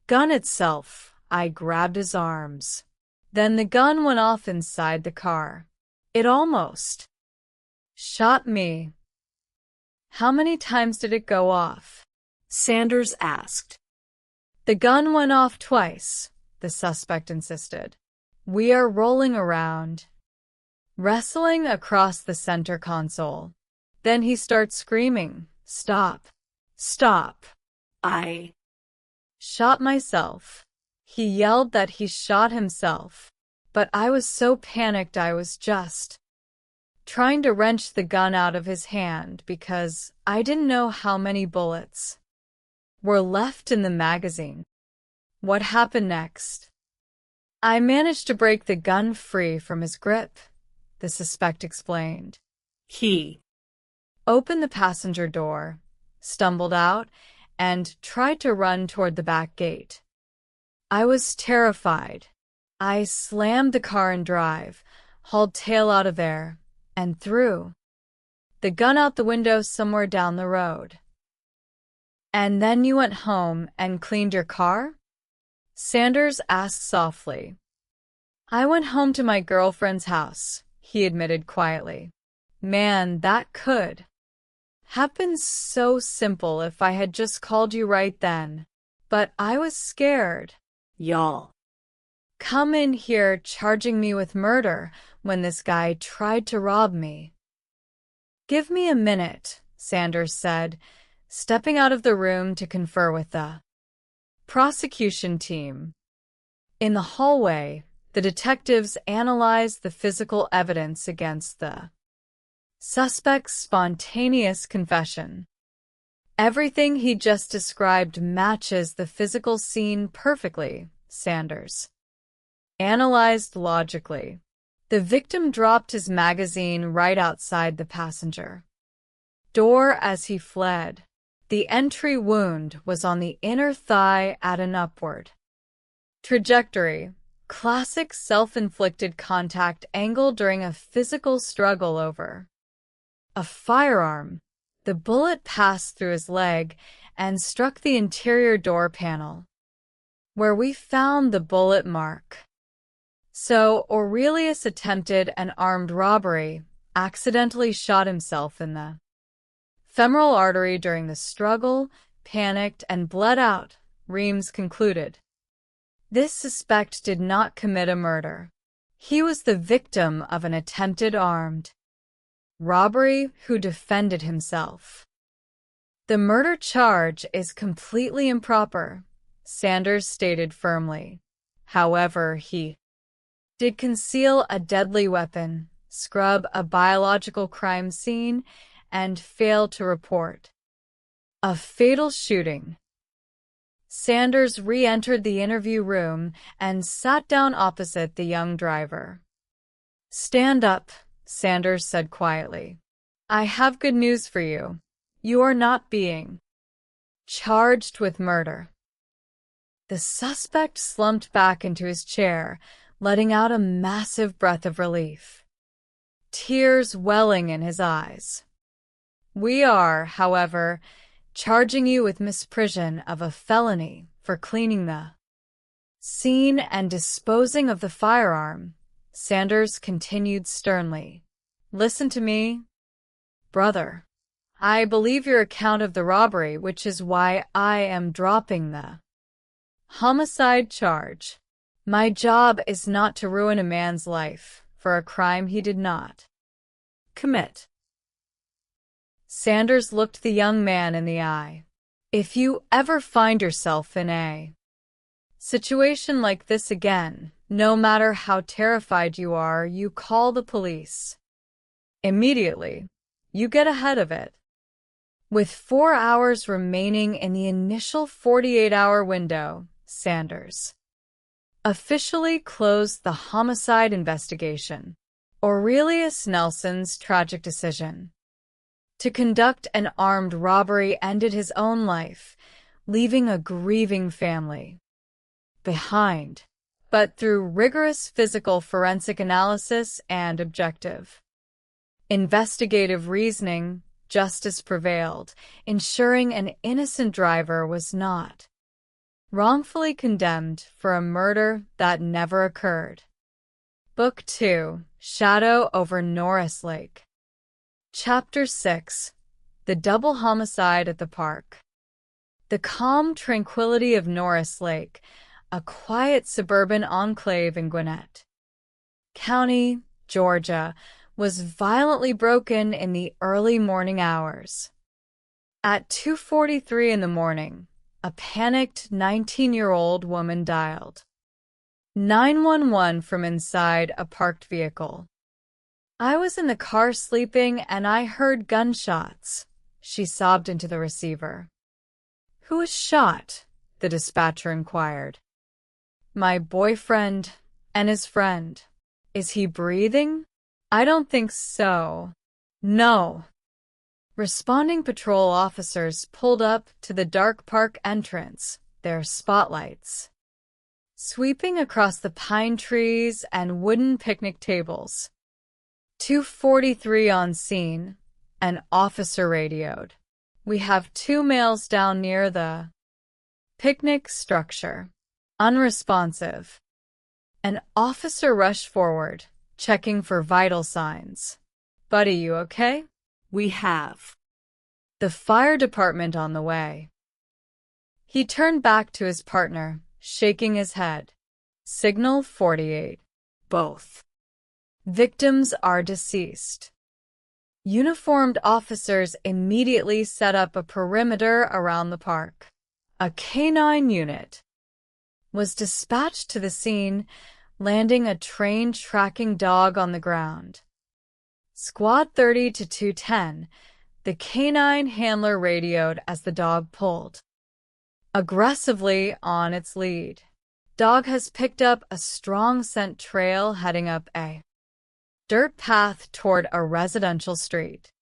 gun itself. I grabbed his arms. Then the gun went off inside the car. It almost shot me. How many times did it go off? Sanders asked. The gun went off twice, the suspect insisted. We are rolling around, wrestling across the center console. Then he starts screaming, stop, stop. I shot myself. He yelled that he shot himself, but I was so panicked I was just trying to wrench the gun out of his hand because I didn't know how many bullets were left in the magazine. What happened next? I managed to break the gun free from his grip, the suspect explained. He opened the passenger door, stumbled out, and tried to run toward the back gate. I was terrified. I slammed the car in drive, hauled tail out of there, and threw the gun out the window somewhere down the road. And then you went home and cleaned your car? Sanders asked softly. I went home to my girlfriend's house, he admitted quietly. Man, that could have been so simple if I had just called you right then. But I was scared. Y'all come in here charging me with murder when this guy tried to rob me. Give me a minute, Sanders said, stepping out of the room to confer with the Prosecution team. In the hallway, the detectives analyzed the physical evidence against the suspect's spontaneous confession. Everything he just described matches the physical scene perfectly, Sanders analyzed logically. The victim dropped his magazine right outside the passenger door as he fled. The entry wound was on the inner thigh at an upward trajectory. Classic self-inflicted contact angle during a physical struggle over a firearm. The bullet passed through his leg and struck the interior door panel, where we found the bullet mark. So Aurelius attempted an armed robbery, accidentally shot himself in the femoral artery during the struggle, panicked, and bled out, Reams concluded. This suspect did not commit a murder. He was the victim of an attempted armed robbery who defended himself. The murder charge is completely improper, Sanders stated firmly. However, he did conceal a deadly weapon, scrub a biological crime scene, and fail to report a fatal shooting. Sanders re-entered the interview room and sat down opposite the young driver. "Stand up," Sanders said quietly. "I have good news for you. You are not being charged with murder." The suspect slumped back into his chair, letting out a massive breath of relief, tears welling in his eyes. "We are, however, charging you with misprision of a felony for cleaning the scene and disposing of the firearm," Sanders continued sternly. "Listen to me, brother. I believe your account of the robbery, which is why I am dropping the homicide charge. My job is not to ruin a man's life for a crime he did not commit." Sanders looked the young man in the eye. "If you ever find yourself in a situation like this again, no matter how terrified you are, you call the police. Immediately. You get ahead of it." With 4 hours remaining in the initial 48-hour window, Sanders officially closed the homicide investigation. Aurelius Nelson's tragic decision to conduct an armed robbery ended his own life, leaving a grieving family behind. But through rigorous physical forensic analysis and objective investigative reasoning, justice prevailed, ensuring an innocent driver was not wrongfully condemned for a murder that never occurred. Book 2, Shadow over Norris Lake. Chapter 6, The Double Homicide at the Park. The calm tranquility of Norris Lake, a quiet suburban enclave in Gwinnett County, Georgia, was violently broken in the early morning hours. At 2:43 in the morning, a panicked 19-year-old woman dialed 911 from inside a parked vehicle. "I was in the car sleeping and I heard gunshots," she sobbed into the receiver. "Who was shot?" the dispatcher inquired. "My boyfriend and his friend." "Is he breathing?" "I don't think so." "No." Responding patrol officers pulled up to the dark park entrance, their spotlights sweeping across the pine trees and wooden picnic tables. 2:43 on scene, an officer radioed. "We have 2 males down near the picnic structure. Unresponsive." An officer rushed forward, checking for vital signs. "Buddy, you okay?" "We have the fire department on the way." He turned back to his partner, shaking his head. "Signal 48. Both victims are deceased." Uniformed officers immediately set up a perimeter around the park. A canine unit was dispatched to the scene, landing a trained tracking dog on the ground. Squad 30 to 210, the canine handler radioed as the dog pulled aggressively on its lead. Dog has picked up a strong scent trail heading up a dirt path toward a residential street.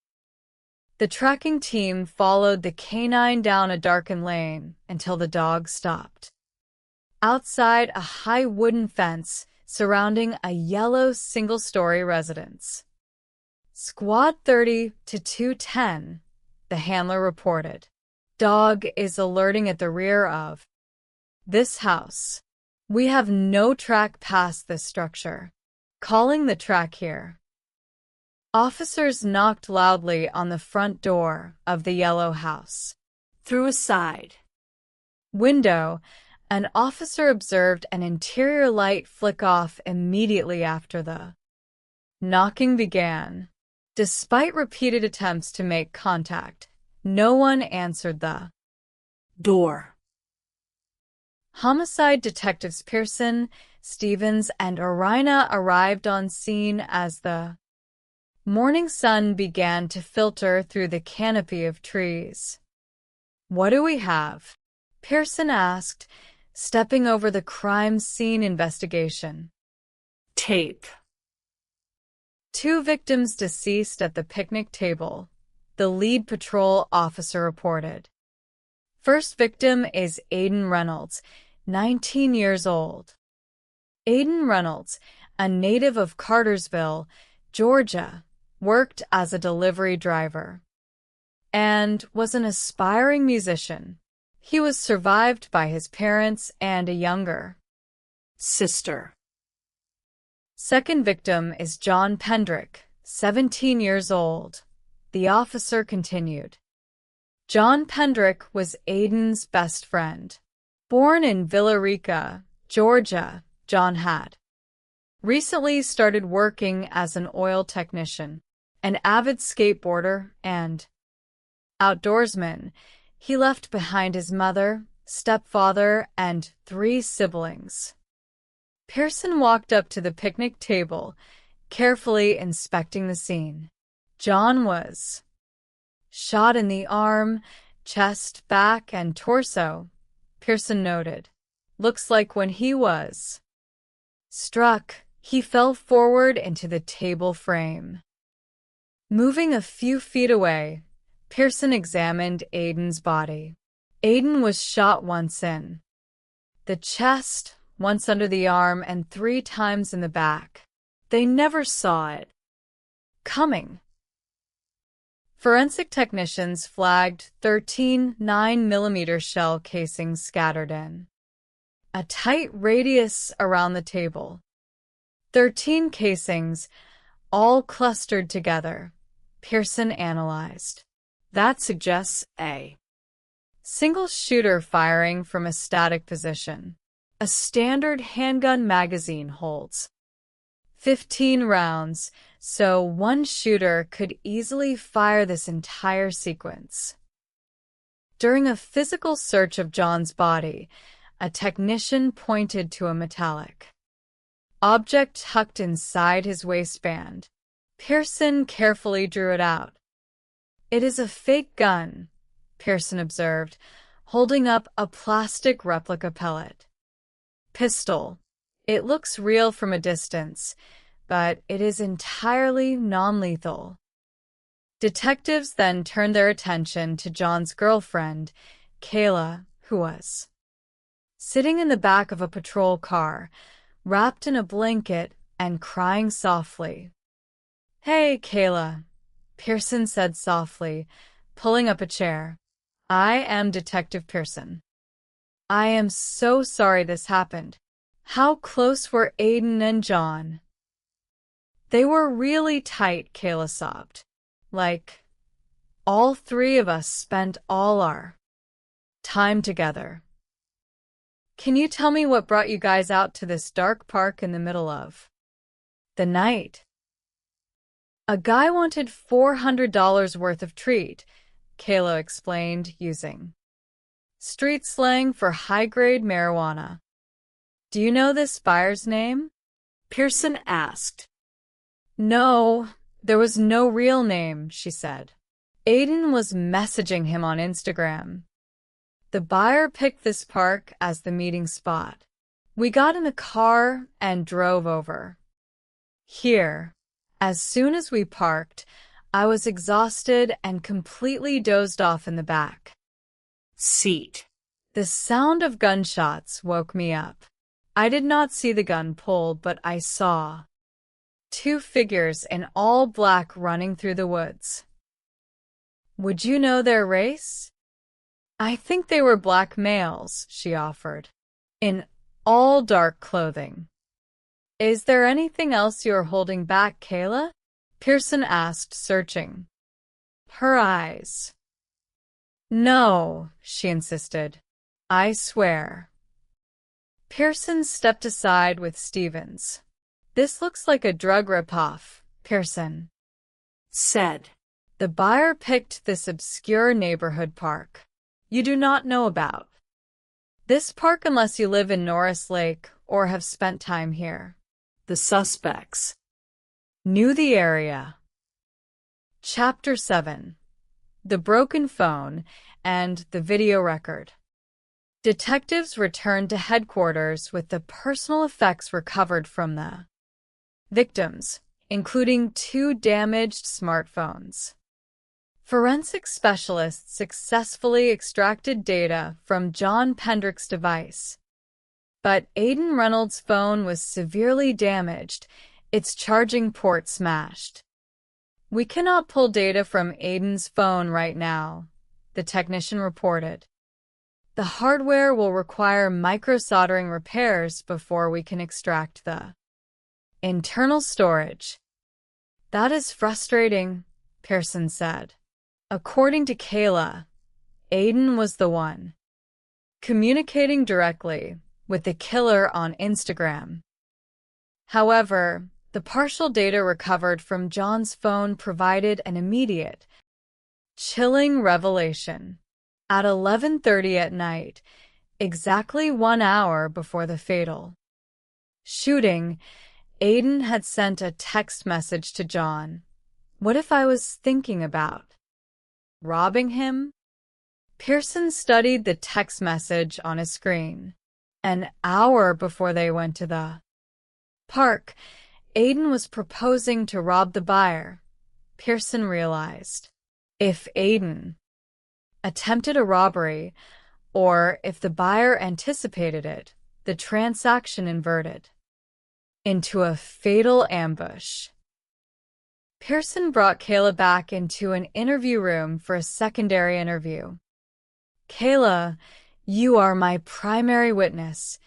The tracking team followed the canine down a darkened lane until the dog stopped outside a high wooden fence surrounding a yellow single-story residence. Squad 30 to 210, the handler reported. Dog is alerting at the rear of this house. We have no track past this structure. Calling the track here. Officers knocked loudly on the front door of the yellow house. Through a side window, an officer observed an interior light flick off immediately after the knocking began. Despite repeated attempts to make contact, no one answered the door. Homicide detectives Pearson, Stevens, and Orina arrived on scene as the morning sun began to filter through the canopy of trees. "What do we have?" Pearson asked, stepping over the crime scene investigation. Tape. 2 victims deceased at the picnic table, the lead patrol officer reported. First victim is Aiden Reynolds, 19 years old. Aiden Reynolds, a native of Cartersville, Georgia, worked as a delivery driver and was an aspiring musician. He was survived by his parents and a younger sister. Second victim is John Pendrick, 17 years old. The officer continued. John Pendrick was Aiden's best friend. Born in Villa Rica, Georgia, John had recently started working as an oil technician, an avid skateboarder, and outdoorsman. He left behind his mother, stepfather, and 3 siblings. Pearson walked up to the picnic table, carefully inspecting the scene. John was shot in the arm, chest, back, and torso, Pearson noted. Looks like when he was struck, he fell forward into the table frame. Moving a few feet away, Pearson examined Aiden's body. Aiden was shot once in the chest, once under the arm, and 3 times in the back. They never saw it coming. Forensic technicians flagged 13 9mm shell casings scattered in a tight radius around the table. 13 casings, all clustered together, Pearson analyzed. That suggests a single shooter firing from a static position. A standard handgun magazine holds 15 rounds, so one shooter could easily fire this entire sequence. During a physical search of John's body, a technician pointed to a metallic object tucked inside his waistband. Pearson carefully drew it out. It is a fake gun, Pearson observed, holding up a plastic replica pellet pistol. It looks real from a distance, but it is entirely non-lethal. Detectives then turned their attention to John's girlfriend, Kayla, who was sitting in the back of a patrol car, wrapped in a blanket and crying softly. "Hey, Kayla," Pearson said softly, pulling up a chair. "I am Detective Pearson. I am so sorry this happened. How close were Aiden and John?" "They were really tight," Kayla sobbed. "Like, all 3 of us spent all our time together." "Can you tell me what brought you guys out to this dark park in the middle of the night?" "A guy wanted $400 worth of treat," Kayla explained, using street slang for high-grade marijuana. Do you know this buyer's name? Pearson asked. No, there was no real name, she said. Aiden was messaging him on Instagram. The buyer picked this park as the meeting spot. We got in the car and drove over. Here, as soon as we parked, I was exhausted and completely dozed off in the back seat. The sound of gunshots woke me up. I did not see the gun pulled, but I saw 2 figures in all black running through the woods. Would you know their race? I think they were black males, she offered, in all dark clothing. Is there anything else you are holding back, Kayla? Pearson asked, searching her eyes. No, she insisted. I swear. Pearson stepped aside with Stevens. This looks like a drug ripoff, Pearson said. The buyer picked this obscure neighborhood park you do not know about. This park unless you live in Norris Lake or have spent time here. The suspects knew the area. Chapter 7. The broken phone and the video record. Detectives returned to headquarters with the personal effects recovered from the victims, including 2 damaged smartphones. Forensic specialists successfully extracted data from John Pendrick's device. But Aiden Reynolds' phone was severely damaged, its charging port smashed. We cannot pull data from Aiden's phone right now, the technician reported. The hardware will require micro-soldering repairs before we can extract the internal storage. That is frustrating, Pearson said. According to Kayla, Aiden was the one communicating directly with the killer on Instagram. However, the partial data recovered from John's phone provided an immediate, chilling revelation. At 11:30 at night, exactly 1 hour before the fatal shooting, Aiden had sent a text message to John. What if I was thinking about robbing him? Pearson studied the text message on his screen. An hour before they went to the park, Aiden was proposing to rob the buyer. Pearson realized, if Aiden attempted a robbery, or if the buyer anticipated it, the transaction inverted into a fatal ambush. Pearson brought Kayla back into an interview room for a secondary interview. Kayla, you are my primary witness,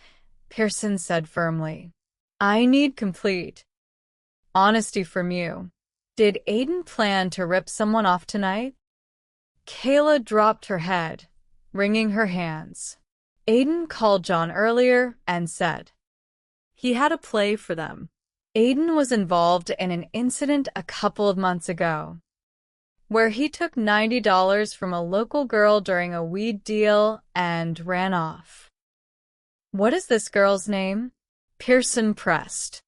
Pearson said firmly. I need complete honesty from you. Did Aiden plan to rip someone off tonight? Kayla dropped her head, wringing her hands. Aiden called John earlier and said he had a play for them. Aiden was involved in an incident a couple of months ago, where he took $90 from a local girl during a weed deal and ran off. What is this girl's name? Pearson pressed.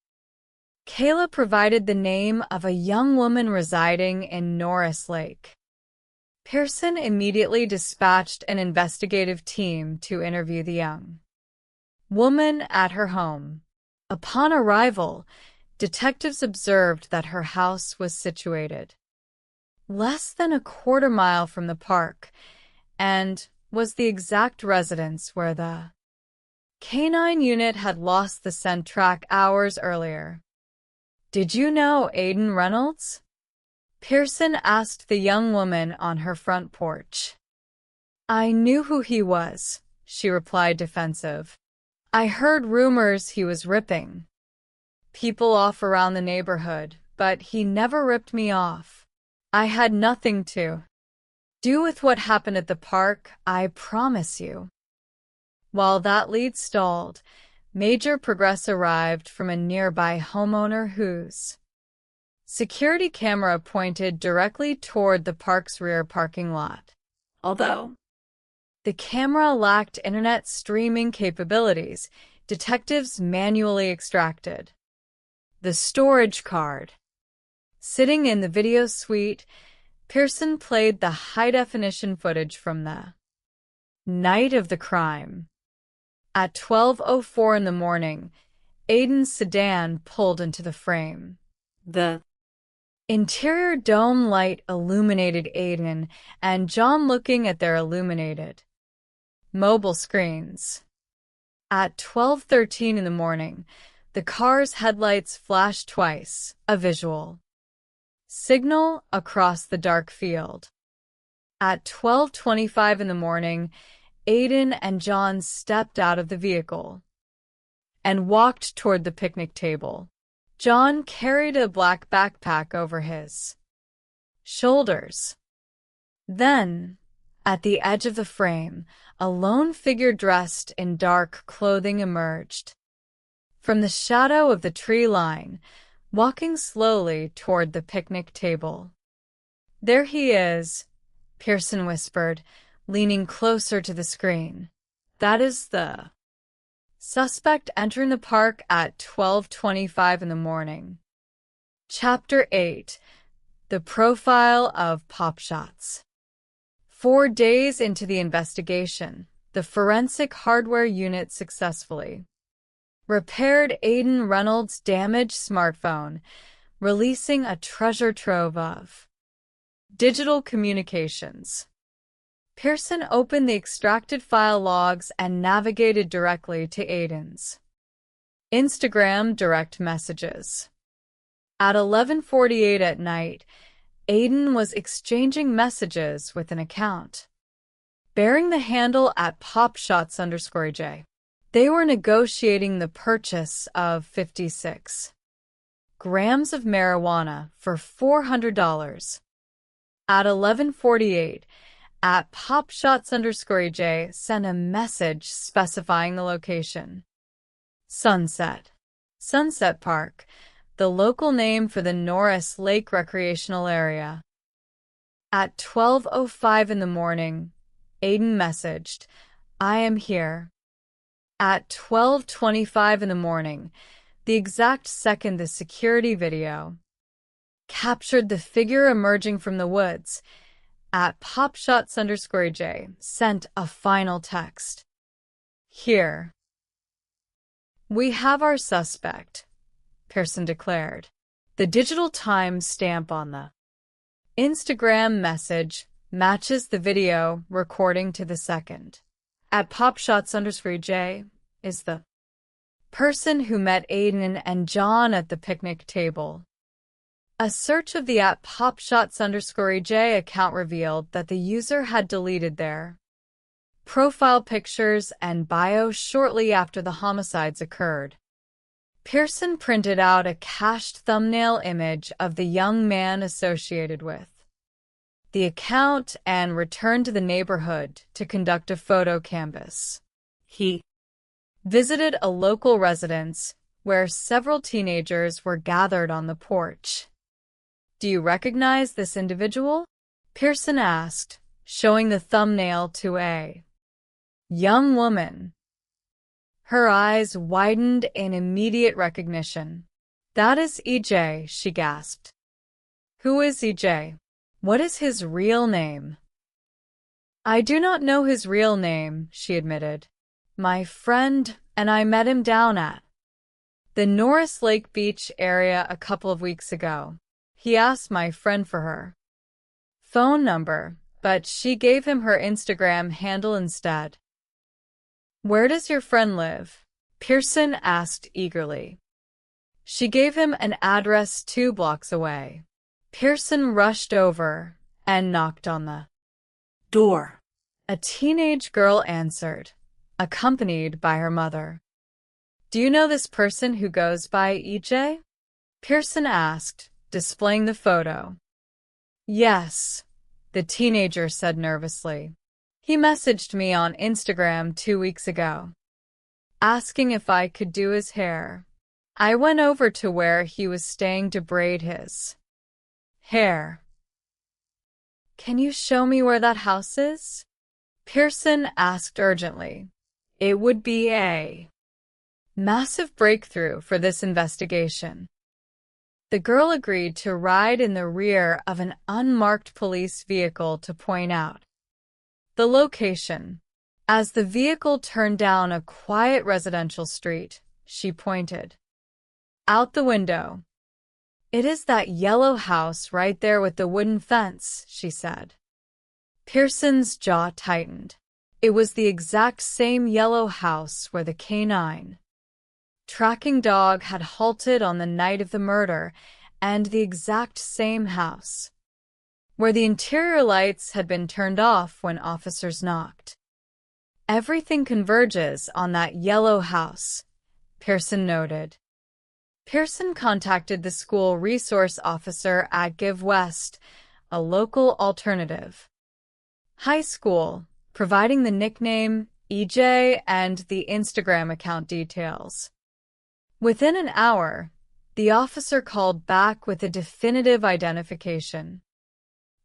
Kayla provided the name of a young woman residing in Norris Lake. Pearson immediately dispatched an investigative team to interview the young woman at her home. Upon arrival, detectives observed that her house was situated less than a quarter mile from the park and was the exact residence where the K-9 unit had lost the scent track hours earlier. Did you know Aiden Reynolds? Pearson asked the young woman on her front porch. I knew who he was, she replied defensive. I heard rumors he was ripping people off around the neighborhood, but he never ripped me off. I had nothing to do with what happened at the park, I promise you. While that lead stalled, major progress arrived from a nearby homeowner whose security camera pointed directly toward the park's rear parking lot. Although The camera lacked internet streaming capabilities. Detectives manually extracted the storage card. Sitting in the video suite, Pearson played the high-definition footage from the night of the crime. At 12:04 in the morning, Aiden's sedan pulled into the frame. The interior dome light illuminated Aiden and John looking at their illuminated mobile screens. At 12:13 in the morning, the car's headlights flashed twice, a visual signal across the dark field. At 12:25 in the morning, Aiden and John stepped out of the vehicle and walked toward the picnic table. John carried a black backpack over his shoulders. Then, at the edge of the frame, a lone figure dressed in dark clothing emerged from the shadow of the tree line, walking slowly toward the picnic table. "There he is," Pearson whispered, leaning closer to the screen. "That is the suspect entering the park at 12:25 in the morning." Chapter 8. The Profile of Pop Shots. 4 days into the investigation, the forensic hardware unit successfully repaired Aiden Reynolds' damaged smartphone, releasing a treasure trove of digital communications. Pearson opened the extracted file logs and navigated directly to Aiden's Instagram direct messages. At 11:48 at night, Aiden was exchanging messages with an account bearing the handle at popshots_EJ. They were negotiating the purchase of 56 grams of marijuana for $400. At 11:48, at popshots_EJ sent a message specifying the location. Sunset Park, the local name for the Norris Lake recreational area. At 12:05 in the morning, Aiden messaged, "I am here." At 12:25 in the morning, the exact second the security video captured the figure emerging from the woods, at popshots_EJ sent a final text. "Here. We have our suspect," Pearson declared. The digital time stamp on the Instagram message matches the video recording to the second. At popshots_EJ is the person who met Aiden and John at the picnic table. A search of the at popshots_EJ account revealed that the user had deleted their profile pictures and bio shortly after the homicides occurred. Pearson printed out a cached thumbnail image of the young man associated with the account and returned to the neighborhood to conduct a photo canvass. He visited a local residence where several teenagers were gathered on the porch. "Do you recognize this individual?" Pearson asked, showing the thumbnail to a young woman. Her eyes widened in immediate recognition. "That is EJ," she gasped. "Who is EJ? What is his real name?" "I do not know his real name," she admitted. "My friend and I met him down at the Norris Lake Beach area a couple of weeks ago. He asked my friend for her phone number, but she gave him her Instagram handle instead." "Where does your friend live?" Pearson asked eagerly. She gave him an address 2 blocks away. Pearson rushed over and knocked on the door. A teenage girl answered, accompanied by her mother. "Do you know this person who goes by EJ?" Pearson asked, displaying the photo. "Yes," the teenager said nervously. "He messaged me on Instagram 2 weeks ago, asking if I could do his hair. I went over to where he was staying to braid his hair." "Can you show me where that house is?" Pearson asked urgently. It would be a massive breakthrough for this investigation. The girl agreed to ride in the rear of an unmarked police vehicle to point out the location. As the vehicle turned down a quiet residential street, she pointed out the window. It is that yellow house right there with the wooden fence, she said. Pearson's jaw tightened. It was the exact same yellow house where the canine tracking dog had halted on the night of the murder, and the exact same house where the interior lights had been turned off when officers knocked. Everything converges on that yellow house, Pearson noted. Pearson contacted the school resource officer at Give West, a local alternative high school, providing the nickname EJ and the Instagram account details. Within an hour, the officer called back with a definitive identification.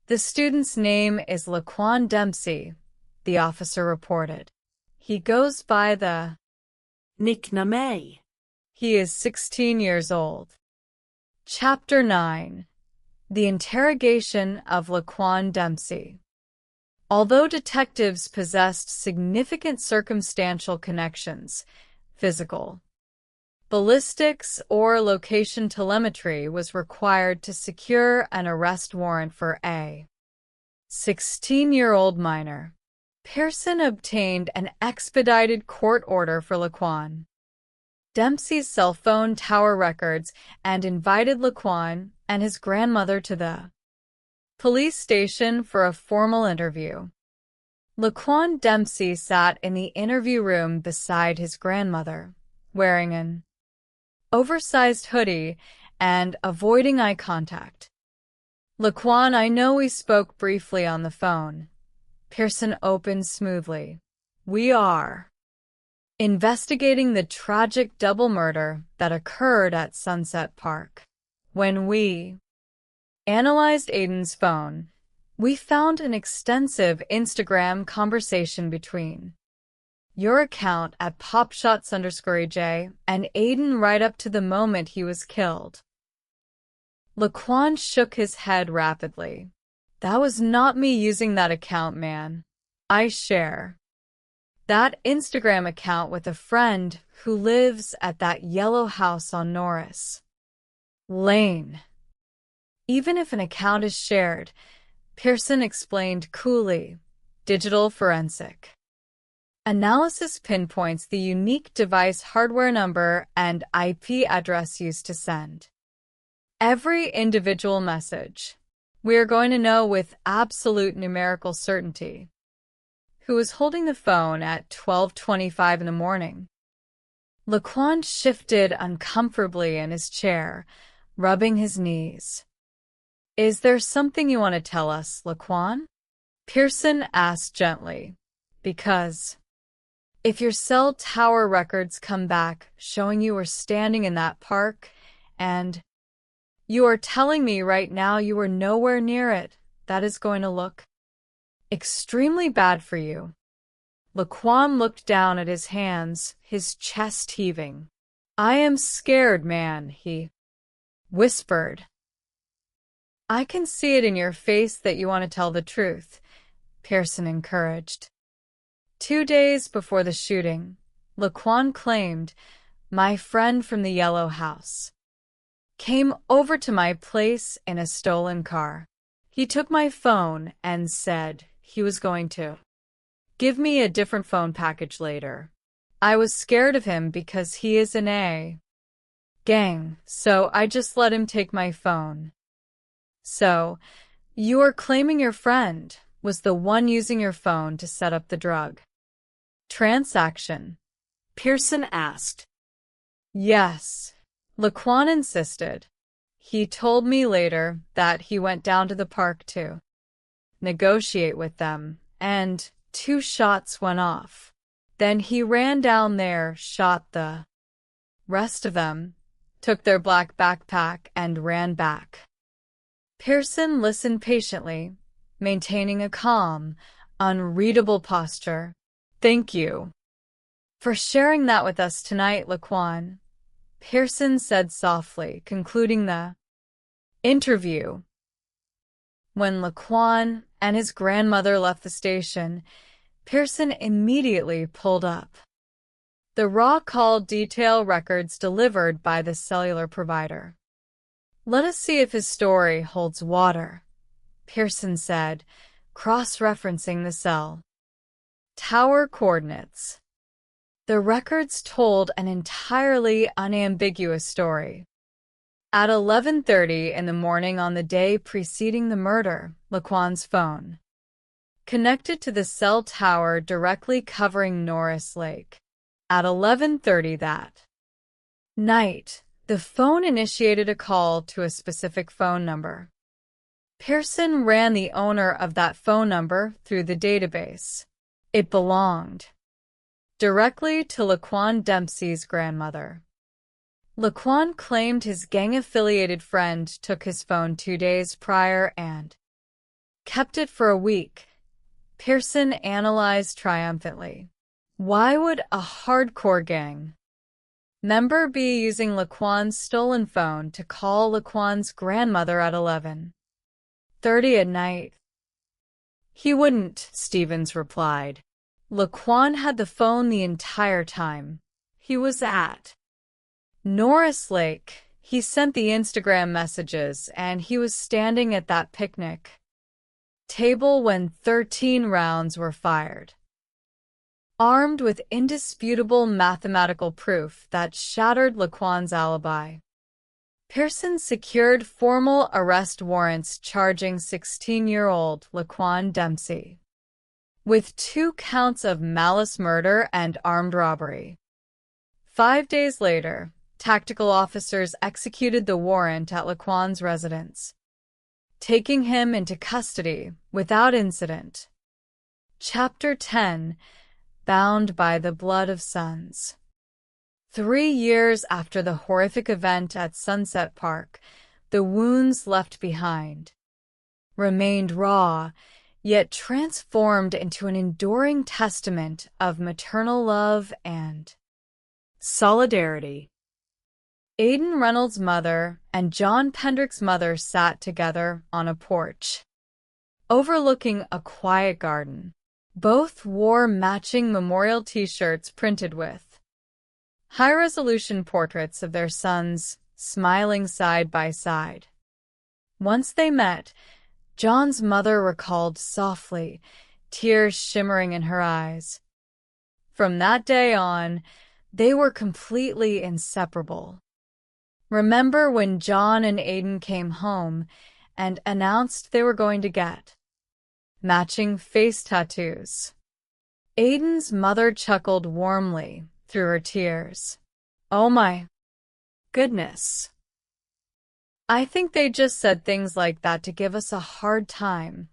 The student's name is Laquan Dempsey, the officer reported. He goes by the nickname. He is 16 years old. Chapter 9. The Interrogation of Laquan Dempsey. Although detectives possessed significant circumstantial connections, physical, ballistics, or location telemetry was required to secure an arrest warrant for a 16-year-old minor. Pearson obtained an expedited court order for Laquan Dempsey's cell phone tower records and invited Laquan and his grandmother to the police station for a formal interview. Laquan Dempsey sat in the interview room beside his grandmother, wearing an oversized hoodie and avoiding eye contact. Laquan, I know we spoke briefly on the phone. Pearson opened smoothly. We are investigating the tragic double murder that occurred at Sunset Park. When we analyzed Aiden's phone, we found an extensive Instagram conversation between your account at popshots_EJ and Aiden right up to the moment he was killed. Laquan shook his head rapidly. That was not me using that account, man. I share that Instagram account with a friend who lives at that yellow house on Norris Lane. Even if an account is shared, Pearson explained coolly, digital forensic analysis pinpoints the unique device hardware number and IP address used to send every individual message. We are going to know with absolute numerical certainty who was holding the phone at 12:25 in the morning. Laquan shifted uncomfortably in his chair, rubbing his knees. Is there something you want to tell us, Laquan? Pearson asked gently. Because if your cell tower records come back showing you were standing in that park, and you are telling me right now you were nowhere near it, that is going to look extremely bad for you. Laquan looked down at his hands, his chest heaving. I am scared, man, he whispered. I can see it in your face that you want to tell the truth, Pearson encouraged. 2 days before the shooting, Laquan claimed, my friend from the yellow house came over to my place in a stolen car. He took my phone and said he was going to give me a different phone package later. I was scared of him because he is in a gang, so I just let him take my phone. So, you are claiming your friend was the one using your phone to set up the drug transaction? Pearson asked. Yes, Laquan insisted. He told me later that he went down to the park to negotiate with them, and 2 shots went off. Then he ran down there, shot the rest of them, took their black backpack, and ran back. Pearson listened patiently, maintaining a calm, unreadable posture. Thank you for sharing that with us tonight, Laquan, Pearson said softly, concluding the interview. When Laquan and his grandmother left the station, Pearson immediately pulled up the raw call detail records delivered by the cellular provider. Let us see if his story holds water, Pearson said, cross-referencing the cell tower coordinates. The records told an entirely unambiguous story. At 11:30 in the morning on the day preceding the murder, Laquan's phone connected to the cell tower directly covering Norris Lake. At 11:30 that night, the phone initiated a call to a specific phone number. Pearson ran the owner of that phone number through the database. It belonged directly to Laquan Dempsey's grandmother. Laquan claimed his gang-affiliated friend took his phone 2 days prior and kept it for a week. Pearson analyzed triumphantly. Why would a hardcore gang member be using Laquan's stolen phone to call Laquan's grandmother at 11:30 at night? He wouldn't, Stevens replied. Laquan had the phone the entire time. He was at Norris Lake. He sent the Instagram messages, and he was standing at that picnic table when 13 rounds were fired. Armed with indisputable mathematical proof that shattered Laquan's alibi, Pearson secured formal arrest warrants charging 16-year-old Laquan Dempsey with 2 counts of malice murder and armed robbery. 5 days later, tactical officers executed the warrant at Laquan's residence, taking him into custody without incident. Chapter 10: Bound by the Blood of Sons. 3 years after the horrific event at Sunset Park, the wounds left behind remained raw, yet transformed into an enduring testament of maternal love and solidarity. Aidan Reynolds' mother and John Pendrick's mother sat together on a porch overlooking a quiet garden. Both wore matching memorial T-shirts printed with high-resolution portraits of their sons, smiling side by side. Once they met, John's mother recalled softly, tears shimmering in her eyes. From that day on, they were completely inseparable. Remember when John and Aidan came home and announced they were going to get matching face tattoos? Aidan's mother chuckled warmly through her tears. Oh my goodness. I think they just said things like that to give us a hard time,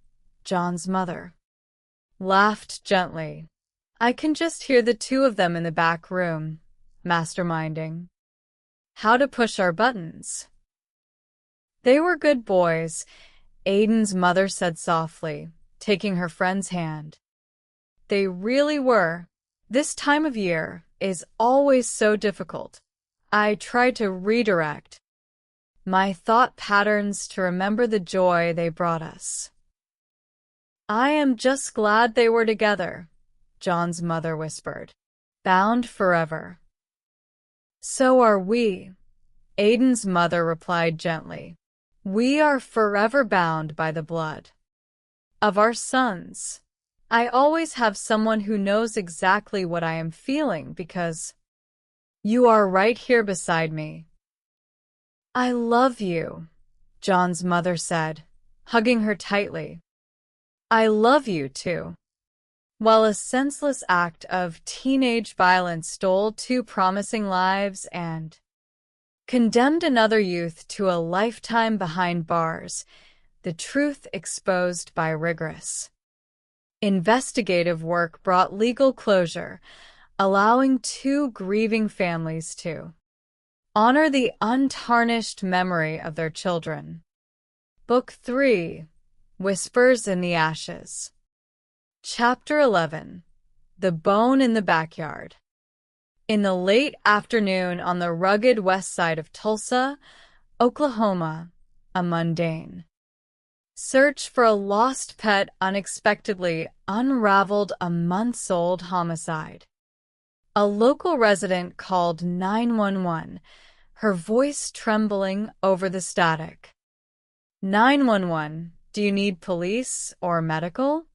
John's mother laughed gently. I can just hear the 2 of them in the back room, masterminding how to push our buttons. They were good boys, Aidan's mother said softly, taking her friend's hand. They really were. This time of year is always so difficult. I try to redirect my thought patterns to remember the joy they brought us. I am just glad they were together, John's mother whispered. Bound forever. So are we, Aidan's mother replied gently. We are forever bound by the blood of our sons. I always have someone who knows exactly what I am feeling because you are right here beside me. I love you, John's mother said, hugging her tightly. I love you too. While a senseless act of teenage violence stole 2 promising lives and condemned another youth to a lifetime behind bars, the truth exposed by rigorous investigative work brought legal closure, allowing 2 grieving families to honor the untarnished memory of their children. Book 3: Whispers in the Ashes. Chapter 11. The Bone in the Backyard. In the late afternoon on the rugged west side of Tulsa, Oklahoma, a mundane search for a lost pet unexpectedly unraveled a months-old homicide. A local resident called 911, her voice trembling over the static. 911, do you need police or medical?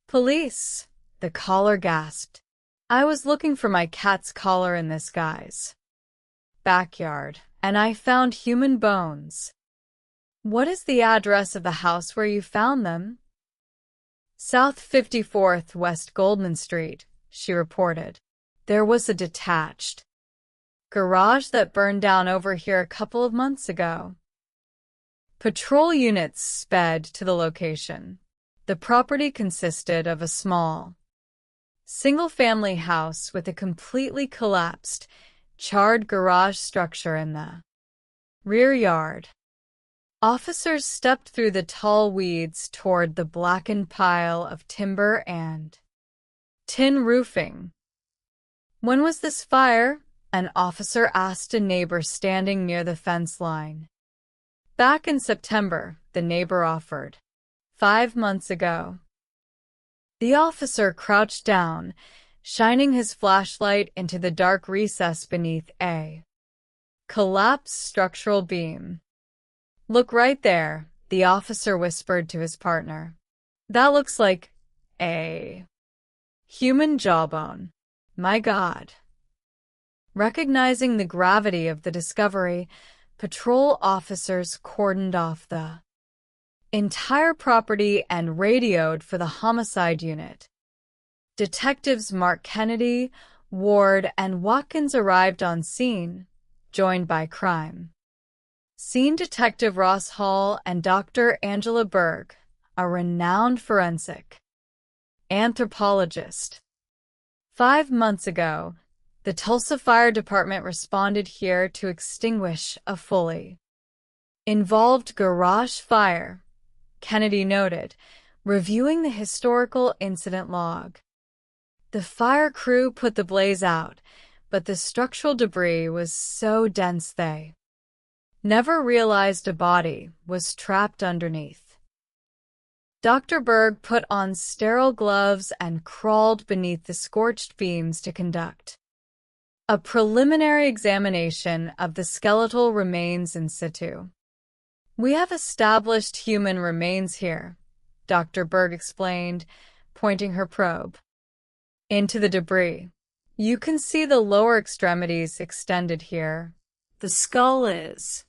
Police, the caller gasped. I was looking for my cat's collar in this guy's backyard, and I found human bones. What is the address of the house where you found them? South 54th West Goldman Street, she reported. There was a detached garage that burned down over here a couple of months ago. Patrol units sped to the location. The property consisted of a small, single-family house with a completely collapsed, charred garage structure in the rear yard. Officers stepped through the tall weeds toward the blackened pile of timber and tin roofing. When was this fire? An officer asked a neighbor standing near the fence line. Back in September, the neighbor offered. 5 months ago. The officer crouched down, shining his flashlight into the dark recess beneath a collapsed structural beam. Look right there, the officer whispered to his partner. That looks like a human jawbone. My God. Recognizing the gravity of the discovery, patrol officers cordoned off the entire property and radioed for the homicide unit. Detectives Mark Kennedy, Ward, and Watkins arrived on scene, joined by crime scene detective Ross Hall and Dr. Angela Berg, a renowned forensic anthropologist. 5 months ago, the Tulsa Fire Department responded here to extinguish a fully involved garage fire, Kennedy noted, reviewing the historical incident log. The fire crew put the blaze out, but the structural debris was so dense they never realized a body was trapped underneath. Dr. Berg put on sterile gloves and crawled beneath the scorched beams to conduct a preliminary examination of the skeletal remains in situ. We have established human remains here, Dr. Berg explained, pointing her probe into the debris. You can see the lower extremities extended here. The skull is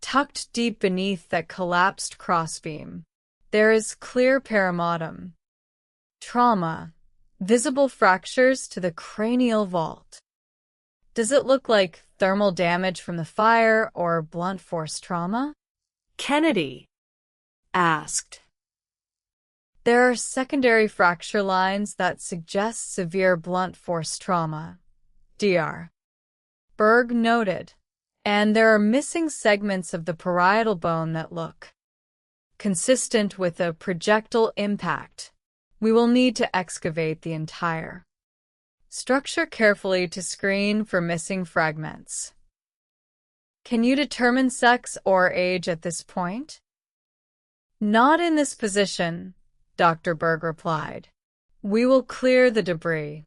tucked deep beneath that collapsed crossbeam. There is clear perimortem trauma, visible fractures to the cranial vault. Does it look like thermal damage from the fire or blunt force trauma? Kennedy asked. There are secondary fracture lines that suggest severe blunt force trauma, Dr. Berg noted, and there are missing segments of the parietal bone that look consistent with a projectile impact. We will need to excavate the entire structure carefully to screen for missing fragments. Can you determine sex or age at this point? Not in this position, Dr. Berg replied. We will clear the debris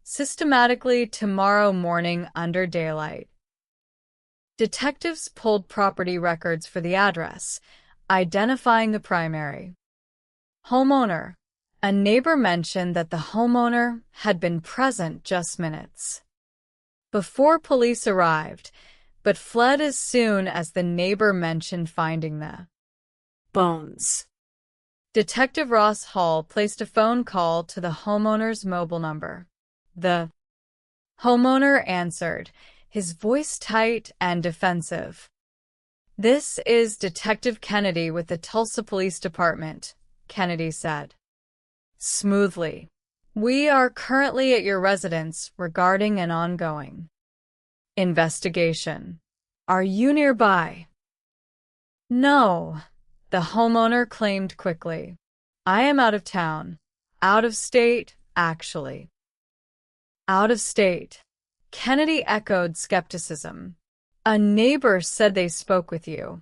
systematically tomorrow morning under daylight. Detectives pulled property records for the address, identifying the primary homeowner. A neighbor mentioned that the homeowner had been present just minutes before police arrived, but fled as soon as the neighbor mentioned finding the bones. Detective Ross Hall placed a phone call to the homeowner's mobile number. The homeowner answered, his voice tight and defensive. This is Detective Kennedy with the Tulsa Police Department, Kennedy said smoothly. We are currently at your residence regarding an ongoing investigation. Are you nearby? No, the homeowner claimed quickly. I am out of town. Out of state, actually. Out of state. Kennedy echoed skepticism. A neighbor said they spoke with you.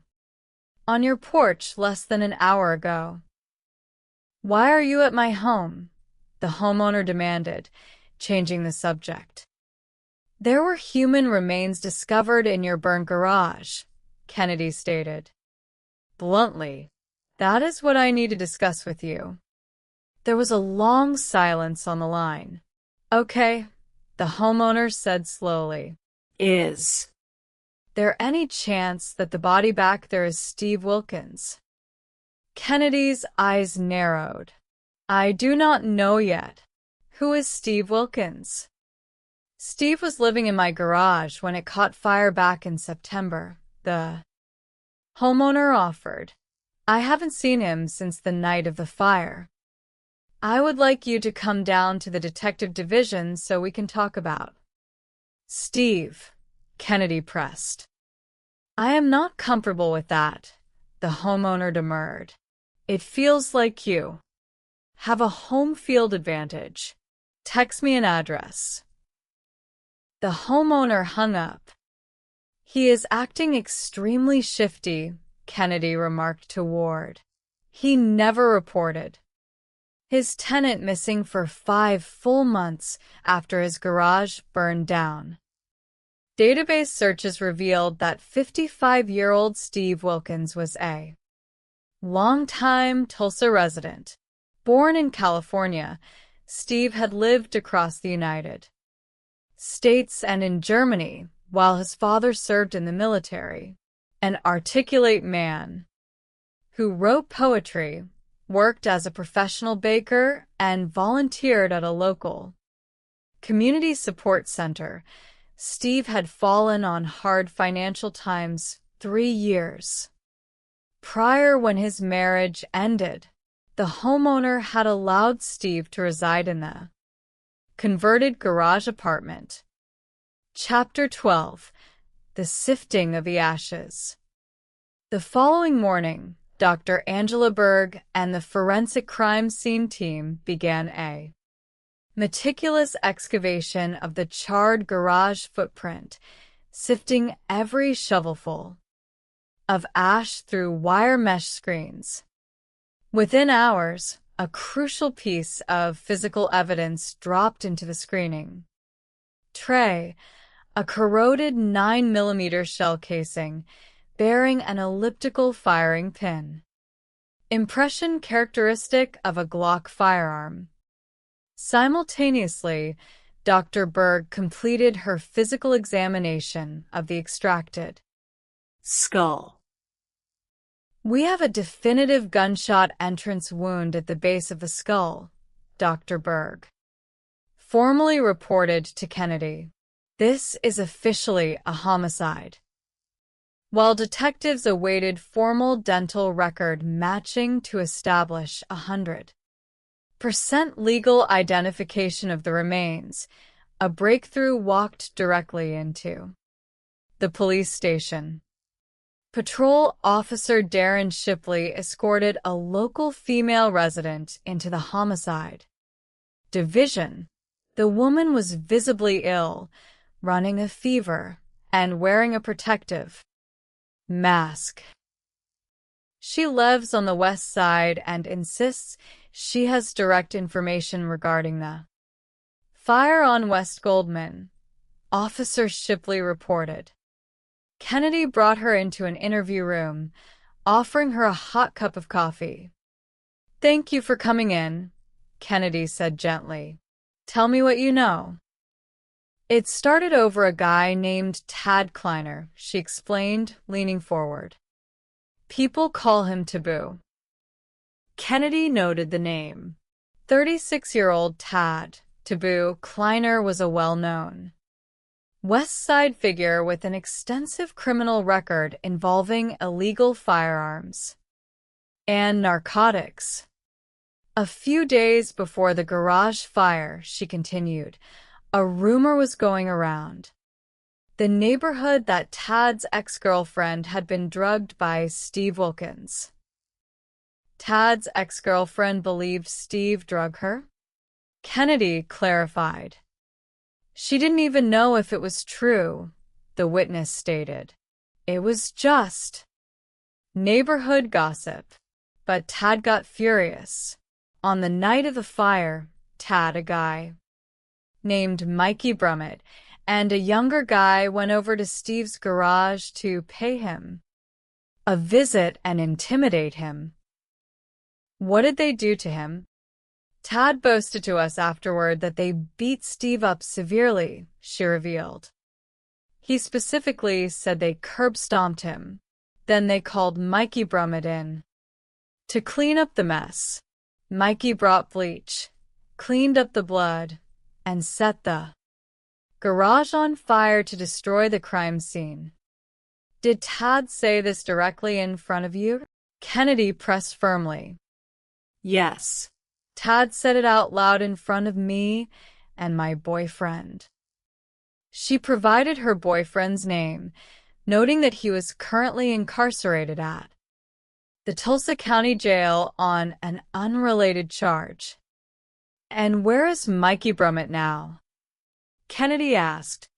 On your porch less than an hour ago. Why are you at my home? The homeowner demanded, changing the subject. There were human remains discovered in your burned garage, Kennedy stated. Bluntly, that is what I need to discuss with you. There was a long silence on the line. Okay, the homeowner said slowly. Is there any chance that the body back there is Steve Wilkins? Kennedy's eyes narrowed. I do not know yet. Who is Steve Wilkins? Steve was living in my garage when it caught fire back in September, the homeowner offered. I haven't seen him since the night of the fire. I would like you to come down to the detective division so we can talk about Steve, Kennedy pressed. I am not comfortable with that, the homeowner demurred. It feels like you have a home field advantage. Text me an address. The homeowner hung up. He is acting extremely shifty, Kennedy remarked to Ward. He never reported his tenant missing for 5 full months after his garage burned down. Database searches revealed that 55-year-old Steve Wilkins was a longtime Tulsa resident. Born in California, Steve had lived across the United States and in Germany while his father served in the military. An articulate man who wrote poetry, worked as a professional baker, and volunteered at a local community support center. Steve had fallen on hard financial times 3 years prior when his marriage ended. The homeowner had allowed Steve to reside in the converted garage apartment. Chapter 12. The Sifting of the Ashes. The following morning, Dr. Angela Berg and the forensic crime scene team began a meticulous excavation of the charred garage footprint, sifting every shovelful of ash through wire mesh screens. Within hours, a crucial piece of physical evidence dropped into the screening tray, a corroded 9mm shell casing bearing an elliptical firing pin. Impression characteristic of a Glock firearm. Simultaneously, Dr. Berg completed her physical examination of the extracted skull. We have a definitive gunshot entrance wound at the base of the skull, Dr. Berg formally reported to Kennedy. This is officially a homicide. While detectives awaited formal dental record matching to establish 100% legal identification of the remains, a breakthrough walked directly into the police station. Patrol Officer Darren Shipley escorted a local female resident into the homicide division. The woman was visibly ill, running a fever, and wearing a protective mask. She lives on the west side and insists she has direct information regarding the fire on West Goldman, Officer Shipley reported. Kennedy brought her into an interview room, offering her a hot cup of coffee. Thank you for coming in, Kennedy said gently. Tell me what you know. It started over a guy named Tad Kleiner, she explained, leaning forward. People call him Taboo. Kennedy noted the name. 36-year-old Tad Taboo Kleiner was a well-known West Side figure with an extensive criminal record involving illegal firearms and narcotics. A few days before the garage fire, she continued, a rumor was going around the neighborhood that Tad's ex-girlfriend had been drugged by Steve Wilkins. Tad's ex-girlfriend believed Steve drug her? Kennedy clarified. She didn't even know if it was true, the witness stated. It was just neighborhood gossip. But Tad got furious. On the night of the fire, Tad, a guy named Mikey Brummett, and a younger guy went over to Steve's garage to pay him a visit and intimidate him. What did they do to him? Tad boasted to us afterward that they beat Steve up severely, she revealed. He specifically said they curb-stomped him. Then they called Mikey Brummett in to clean up the mess. Mikey brought bleach, cleaned up the blood, and set the garage on fire to destroy the crime scene. Did Tad say this directly in front of you? Kennedy pressed firmly. Yes. Tad said it out loud in front of me and my boyfriend. She provided her boyfriend's name, noting that he was currently incarcerated at the Tulsa County Jail on an unrelated charge. And where is Mikey Brummett now? Kennedy asked.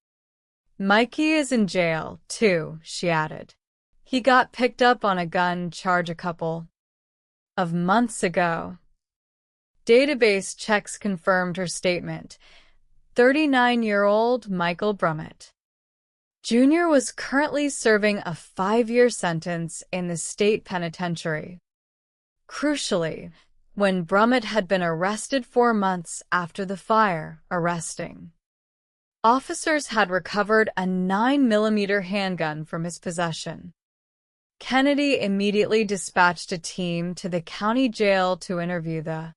Mikey is in jail, too, she added. He got picked up on a gun charge a couple of months ago. Database checks confirmed her statement. 39-year-old Michael Brummett Jr. was currently serving a 5-year sentence in the state penitentiary. Crucially, when Brummett had been arrested 4 months after the fire, officers had recovered a 9mm handgun from his possession. Kennedy immediately dispatched a team to the county jail to interview the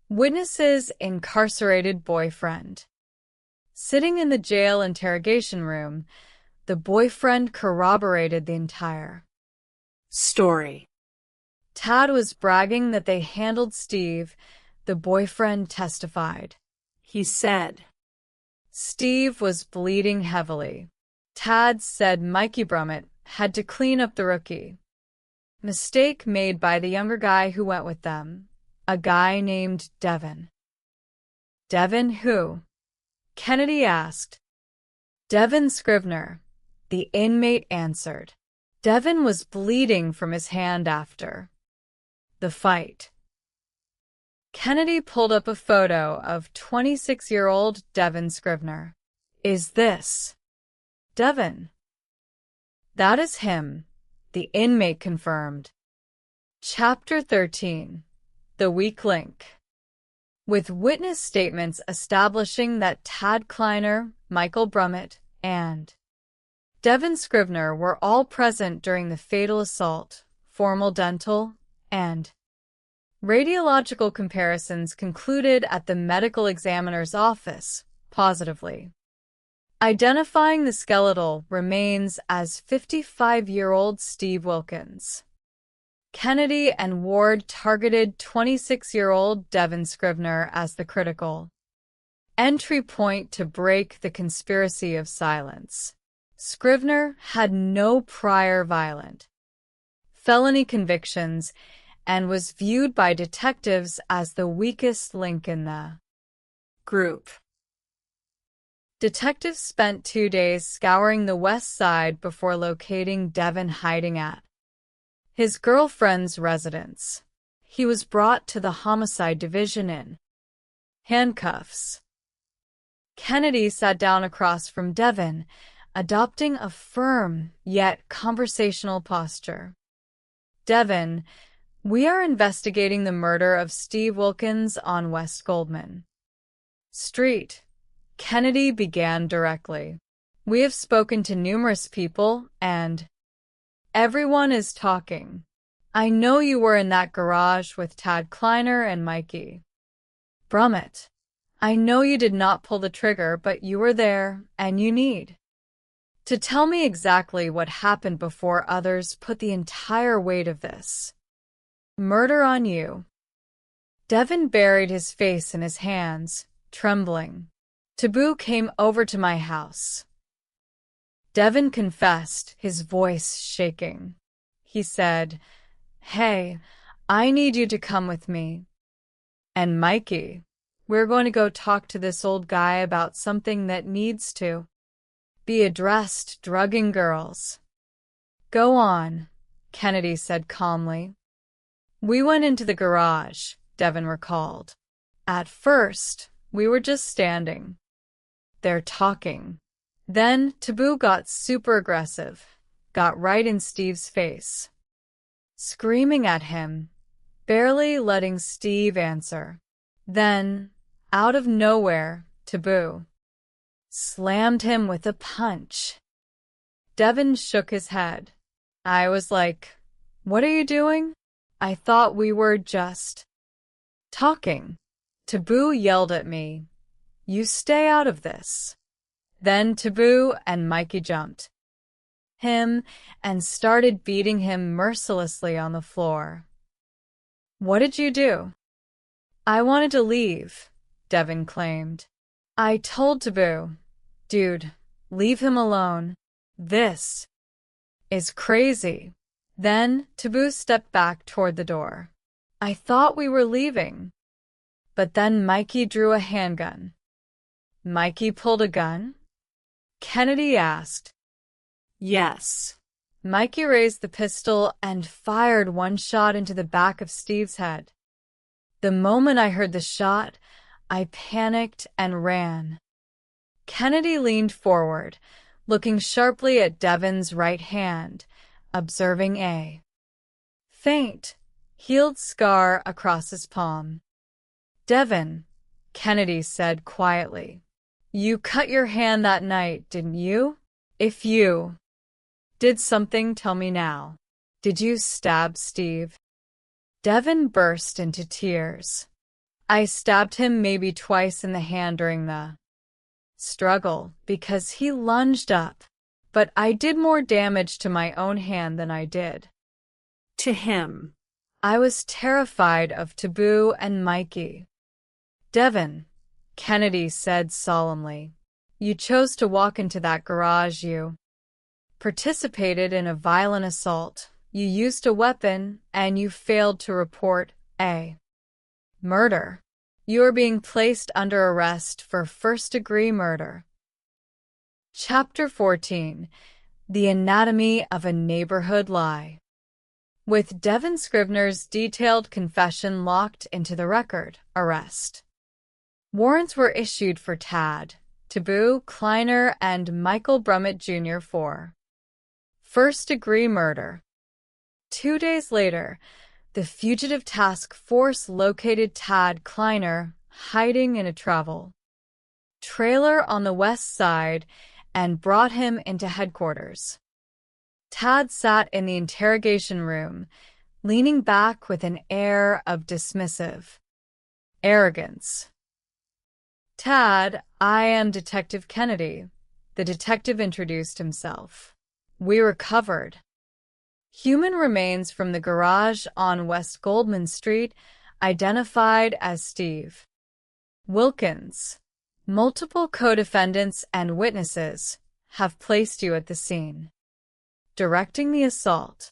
witness's incarcerated boyfriend. Sitting in the jail interrogation room, the boyfriend corroborated the entire story. Tad was bragging that they handled Steve, the boyfriend testified. He said Steve was bleeding heavily. Tad said Mikey Brummett had to clean up the rookie. Mistake made by the younger guy who went with them, a guy named Devin. Devin who? Kennedy asked. Devin Scrivener, the inmate answered. Devin was bleeding from his hand after the fight. Kennedy pulled up a photo of 26-year-old Devin Scrivener. Is this Devin? That is him, the inmate confirmed. Chapter 13. The Weak Link. With witness statements establishing that Tad Kleiner, Michael Brummett, and Devin Scrivener were all present during the fatal assault, formal dental and radiological comparisons concluded at the medical examiner's office positively, identifying the skeletal remains as 55-year-old Steve Wilkins. Kennedy and Ward targeted 26-year-old Devin Scrivener as the critical entry point to break the conspiracy of silence. Scrivener had no prior violent felony convictions and was viewed by detectives as the weakest link in the group. Detectives spent 2 days scouring the west side before locating Devin hiding at his girlfriend's residence. He was brought to the homicide division in handcuffs. Kennedy sat down across from Devin, adopting a firm yet conversational posture. Devin, we are investigating the murder of Steve Wilkins on West Goldman Street. Kennedy began directly. We have spoken to numerous people, and everyone is talking. I know you were in that garage with Tad Kleiner and Mikey Brummett. I know you did not pull the trigger, but you were there, and you need to tell me exactly what happened before others put the entire weight of this murder on you. Devin buried his face in his hands, trembling. Taboo came over to my house. Devin confessed, his voice shaking. He said, Hey, I need you to come with me. And Mikey, we're going to go talk to this old guy about something that needs to be addressed, drugging girls. Go on, Kennedy said calmly. We went into the garage, Devin recalled. At first, we were just standing there talking. Then Taboo got super aggressive, got right in Steve's face, screaming at him, barely letting Steve answer. Then, out of nowhere, Taboo slammed him with a punch. Devin shook his head. I was like, "What are you doing?" I thought we were just talking. Taboo yelled at me, "You stay out of this." Then Taboo and Mikey jumped him and started beating him mercilessly on the floor. What did you do? I wanted to leave, Devin claimed. I told Taboo, dude, leave him alone. This is crazy. Then Taboo stepped back toward the door. I thought we were leaving. But then Mikey drew a handgun. Mikey pulled a gun? Kennedy asked. Yes. Mikey raised the pistol and fired one shot into the back of Steve's head. The moment I heard the shot, I panicked and ran. Kennedy leaned forward, looking sharply at Devin's right hand, observing a faint, healed scar across his palm. Devin, Kennedy said quietly, you cut your hand that night, didn't you? If you did something, tell me now. Did you stab Steve? Devin burst into tears. I stabbed him maybe twice in the hand during the struggle because he lunged up, but I did more damage to my own hand than I did to him. I was terrified of Taboo and Mikey. Devin, Kennedy said solemnly, you chose to walk into that garage. You participated in a violent assault. You used a weapon, and you failed to report a murder. You are being placed under arrest for first-degree murder. Chapter 14. The Anatomy of a Neighborhood Lie. With Devin Scrivener's detailed confession locked into the record, arrest warrants were issued for Tad, Taboo, Kleiner, and Michael Brummett Jr. for first-degree murder. 2 days later, the Fugitive Task Force located Tad Kleiner hiding in a travel trailer on the west side and brought him into headquarters. Tad sat in the interrogation room, leaning back with an air of dismissive arrogance. Tad, I am Detective Kennedy. The detective introduced himself. We recovered human remains from the garage on West Goldman Street, identified as Steve Wilkins. Multiple co-defendants and witnesses have placed you at the scene, directing the assault.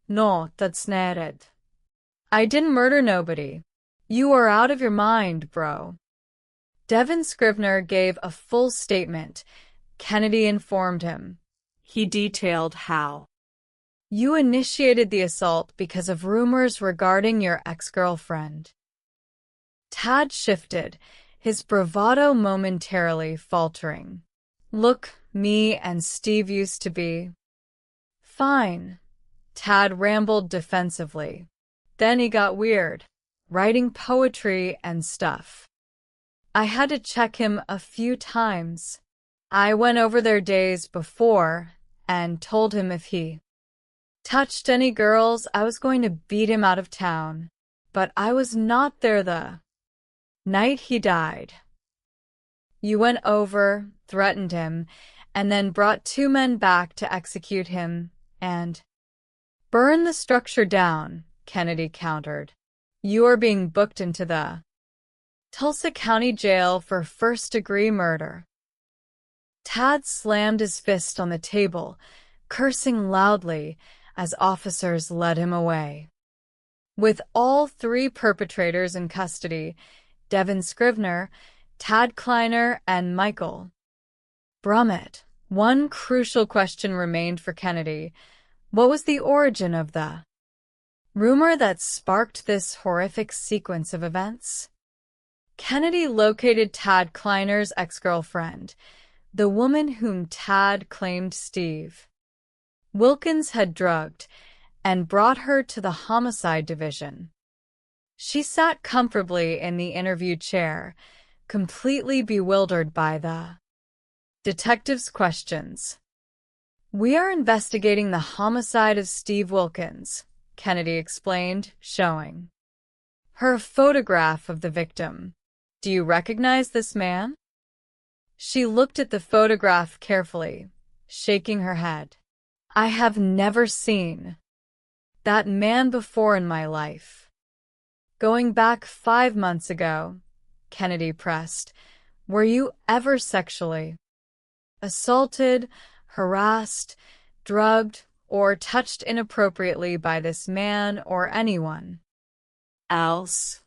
No, that's not it. I didn't murder nobody. You are out of your mind, bro. Devin Scrivener gave a full statement. Kennedy informed him. He detailed how you initiated the assault because of rumors regarding your ex-girlfriend. Tad shifted, his bravado momentarily faltering. Look, me and Steve used to be fine. Tad rambled defensively. Then he got weird, writing poetry and stuff. I had to check him a few times. I went over their days before and told him if he touched any girls, I was going to beat him out of town. But I was not there the night he died. You went over, threatened him, and then brought 2 men back to execute him and burn the structure down, Kennedy countered. You are being booked into the Tulsa County Jail for first-degree murder. Tad slammed his fist on the table, cursing loudly as officers led him away. With all three perpetrators in custody, Devin Scrivener, Tad Kleiner, and Michael Brummett, one crucial question remained for Kennedy. What was the origin of the rumor that sparked this horrific sequence of events? Kennedy located Tad Kleiner's ex-girlfriend, the woman whom Tad claimed Steve Wilkins had drugged, and brought her to the homicide division. She sat comfortably in the interview chair, completely bewildered by the detective's questions. "We are investigating the homicide of Steve Wilkins," Kennedy explained, showing her a photograph of the victim. "Do you recognize this man?" She looked at the photograph carefully, shaking her head. "I have never seen that man before in my life." "Going back 5 months ago," Kennedy pressed, "were you ever sexually assaulted, harassed, drugged, or touched inappropriately by this man or anyone else?"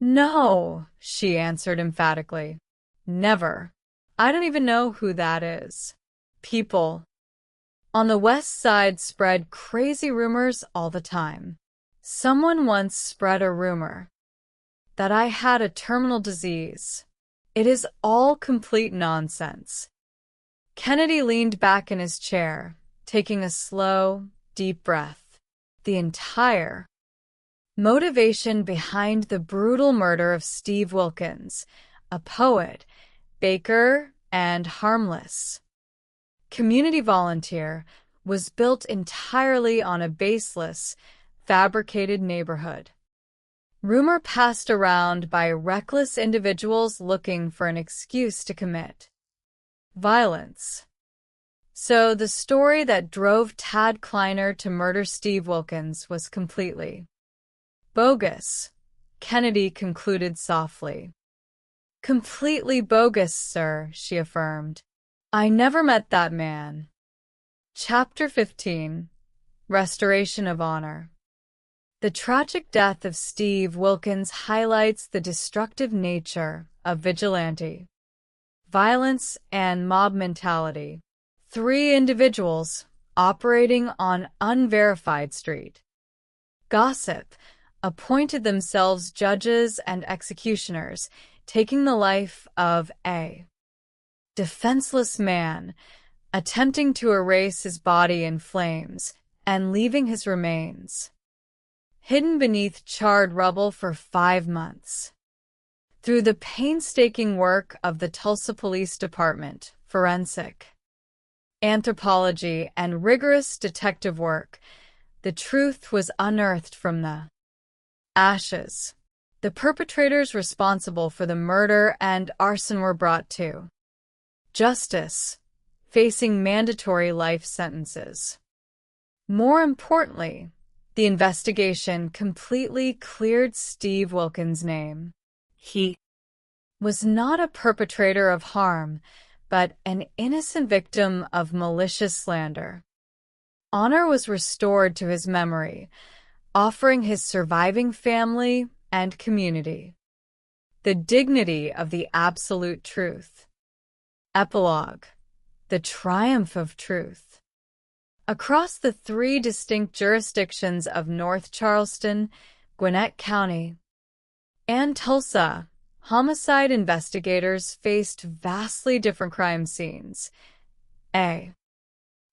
"No," she answered emphatically. "Never. I don't even know who that is." People on the West Side spread crazy rumors all the time. Someone once spread a rumor that I had a terminal disease. It is all complete nonsense. Kennedy leaned back in his chair, taking a slow, deep breath. The entire motivation behind the brutal murder of Steve Wilkins, a poet, baker, and harmless community volunteer, was built entirely on a baseless, fabricated neighborhood. Rumor passed around by reckless individuals looking for an excuse to commit violence. So the story that drove Tad Kleiner to murder Steve Wilkins was completely bogus, Kennedy concluded softly. "Completely bogus, sir," she affirmed. "I never met that man." Chapter 15. Restoration of Honor. The tragic death of Steve Wilkins highlights the destructive nature of vigilante violence and mob mentality. 3 individuals operating on unverified street gossip appointed themselves judges and executioners, taking the life of a defenseless man, attempting to erase his body in flames and leaving his remains hidden beneath charred rubble for 5 months. Through the painstaking work of the Tulsa Police Department, forensic anthropology, and rigorous detective work, the truth was unearthed from the ashes. The perpetrators responsible for the murder and arson were brought to justice, facing mandatory life sentences. More importantly, the investigation completely cleared Steve Wilkins' name. He was not a perpetrator of harm, but an innocent victim of malicious slander. Honor was restored to his memory, offering his surviving family and community the dignity of the absolute truth. Epilogue: The triumph of truth. Across the 3 distinct jurisdictions of North Charleston, Gwinnett County, and Tulsa, homicide investigators faced vastly different crime scenes. A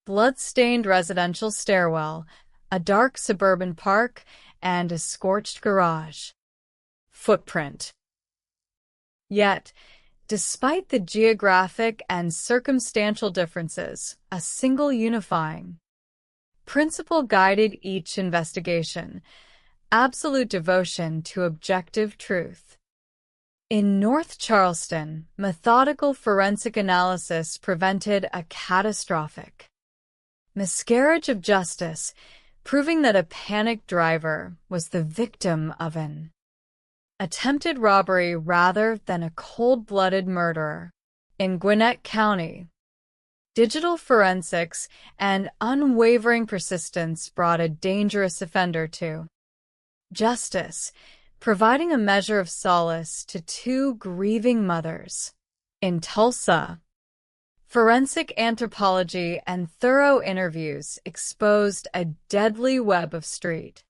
blood-stained residential stairwell, a dark suburban park, and a scorched garage footprint. Yet, despite the geographic and circumstantial differences, a single unifying principle guided each investigation: absolute devotion to objective truth. In North Charleston, methodical forensic analysis prevented a catastrophic miscarriage of justice, proving that a panicked driver was the victim of an attempted robbery rather than a cold-blooded murderer. In Gwinnett County, digital forensics and unwavering persistence brought a dangerous offender to Justice, providing a measure of solace to two grieving mothers. In Tulsa, forensic anthropology and thorough interviews exposed a deadly web of street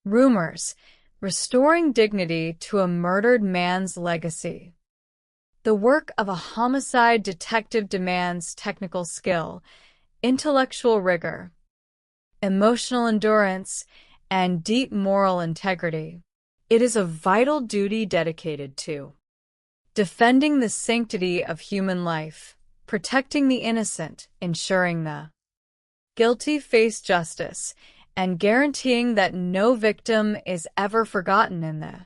rumors, restoring dignity to a murdered man's legacy. The work of a homicide detective demands technical skill, intellectual rigor, emotional endurance, and deep moral integrity. It is a vital duty dedicated to defending the sanctity of human life, protecting the innocent, ensuring the guilty face justice, and guaranteeing that no victim is ever forgotten in the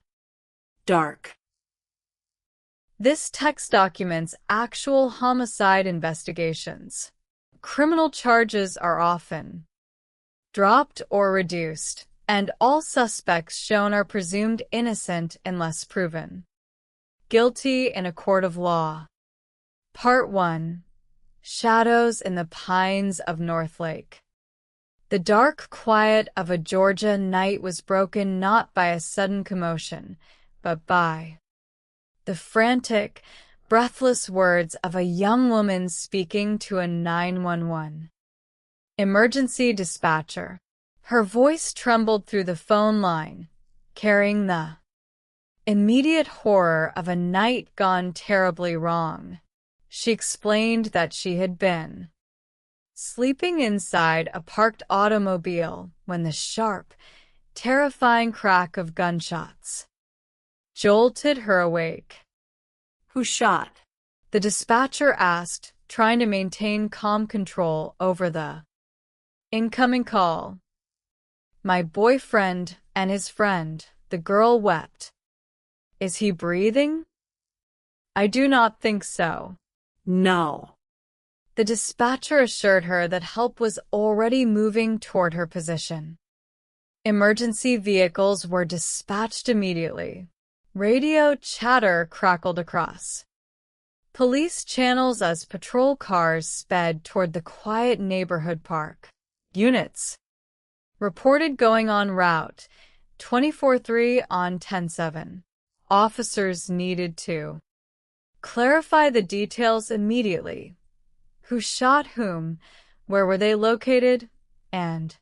dark. This text documents actual homicide investigations. Criminal charges are often dropped or reduced, and all suspects shown are presumed innocent unless proven guilty in a court of law. Part 1. Shadows in the Pines of Northlake. The dark quiet of a Georgia night was broken not by a sudden commotion, but by the frantic, breathless words of a young woman speaking to a 911 emergency dispatcher. Her voice trembled through the phone line, carrying the immediate horror of a night gone terribly wrong. She explained that she had been sleeping inside a parked automobile when the sharp, terrifying crack of gunshots jolted her awake. Who shot? The dispatcher asked, trying to maintain calm control over the incoming call. My boyfriend and his friend, the girl wept. Is he breathing? I do not think so. No. The dispatcher assured her that help was already moving toward her position. Emergency vehicles were dispatched immediately. Radio chatter crackled across police channels as patrol cars sped toward the quiet neighborhood park. Units reported going on route 24-3 on 10-7. Officers needed to clarify the details immediately. Who shot whom? Where were they located? And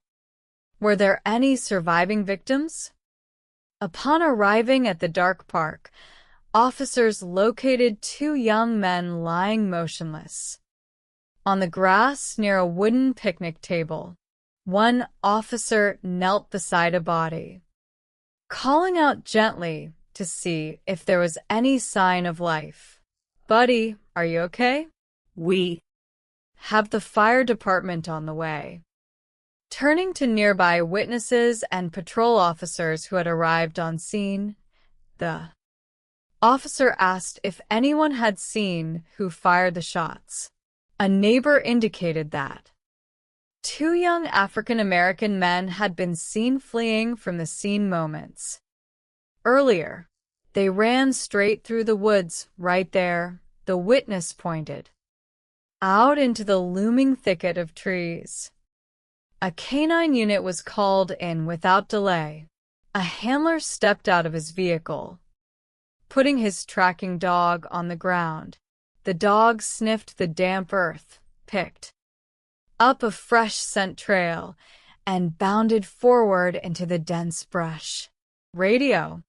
were there any surviving victims? Upon arriving at the dark park, officers located two young men lying motionless on the grass near a wooden picnic table. One officer knelt beside a body, calling out gently to see if there was any sign of life. Buddy, are you okay? We have the fire department on the way. Turning to nearby witnesses and patrol officers who had arrived on scene, the officer asked if anyone had seen who fired the shots. A neighbor indicated that two young African-American men had been seen fleeing from the scene moments earlier. They ran straight through the woods right there, the witness pointed out into the looming thicket of trees. A canine unit was called in without delay. A handler stepped out of his vehicle, putting his tracking dog on the ground. The dog sniffed the damp earth, picked up a fresh scent trail, and bounded forward into the dense brush. Radio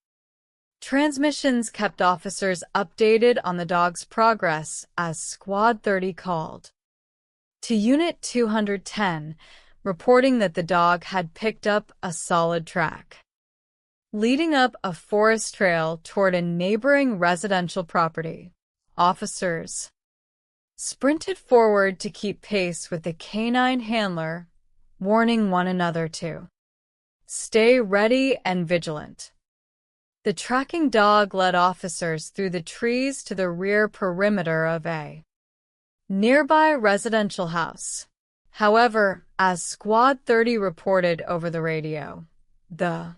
transmissions kept officers updated on the dog's progress as Squad 30 called to Unit 210, reporting that the dog had picked up a solid track leading up a forest trail toward a neighboring residential property. Officers sprinted forward to keep pace with the canine handler, warning one another to stay ready and vigilant. The tracking dog led officers through the trees to the rear perimeter of a nearby residential house. However, as Squad 30 reported over the radio, the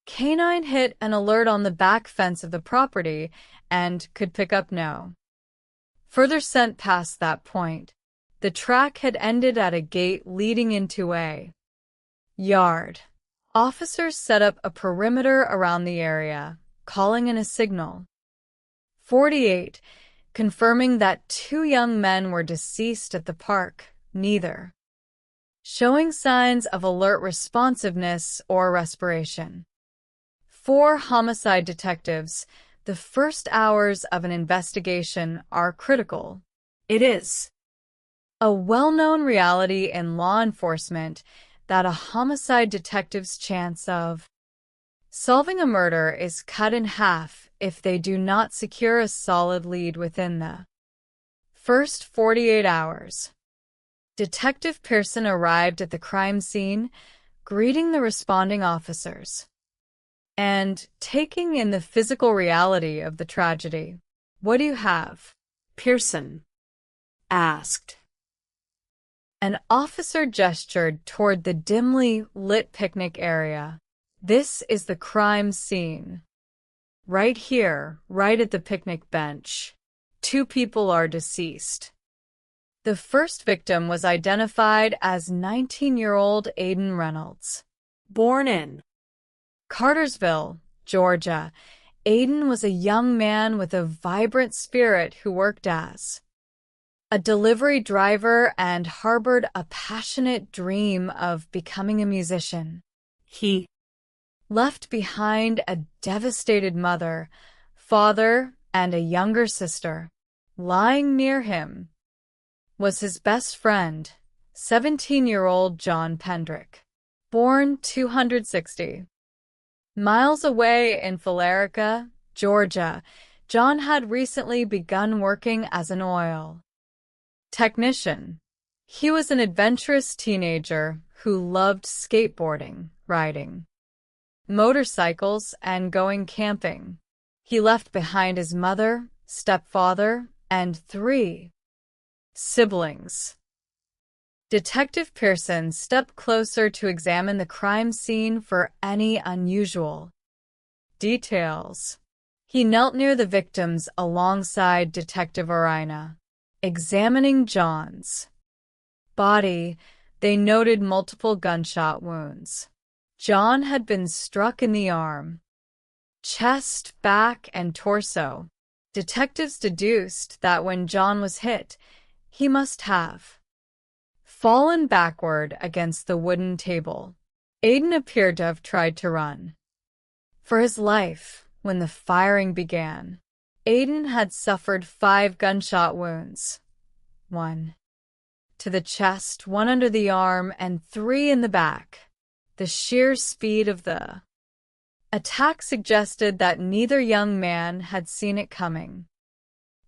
canine hit an alert on the back fence of the property and could pick up no further scent past that point. The track had ended at a gate leading into a yard. Officers set up a perimeter around the area, calling in a signal. 48, confirming that 2 young men were deceased at the park, neither showing signs of alert responsiveness or respiration. 4 homicide detectives. The first hours of an investigation are critical. It is a well-known reality in law enforcement that a homicide detective's chance of solving a murder is cut in half if they do not secure a solid lead within the first 48 hours. Detective Pearson arrived at the crime scene, greeting the responding officers and taking in the physical reality of the tragedy. "What do you have?" Pearson asked. An officer gestured toward the dimly lit picnic area. "This is the crime scene. Right here, right at the picnic bench. 2 people are deceased." The first victim was identified as 19-year-old Aiden Reynolds. Born in Cartersville, Georgia, Aiden was a young man with a vibrant spirit who worked as a delivery driver and harbored a passionate dream of becoming a musician. He left behind a devastated mother, father, and a younger sister. Lying near him was his best friend, 17-year-old John Pendrick. Born 260 miles away in Falerica, Georgia, John had recently begun working as an oil technician. He was an adventurous teenager who loved skateboarding, riding motorcycles, and going camping. He left behind his mother, stepfather, and 3 siblings. Detective Pearson stepped closer to examine the crime scene for any unusual details. He knelt near the victims alongside Detective Orina. Examining John's body, they noted multiple gunshot wounds. John had been struck in the arm, chest, back, and torso. Detectives deduced that when John was hit, he must have fallen backward against the wooden table. Aiden appeared to have tried to run for his life when the firing began. Aiden had suffered 5 gunshot wounds, 1 to the chest, 1 under the arm, and 3 in the back. The sheer speed of the attack suggested that neither young man had seen it coming.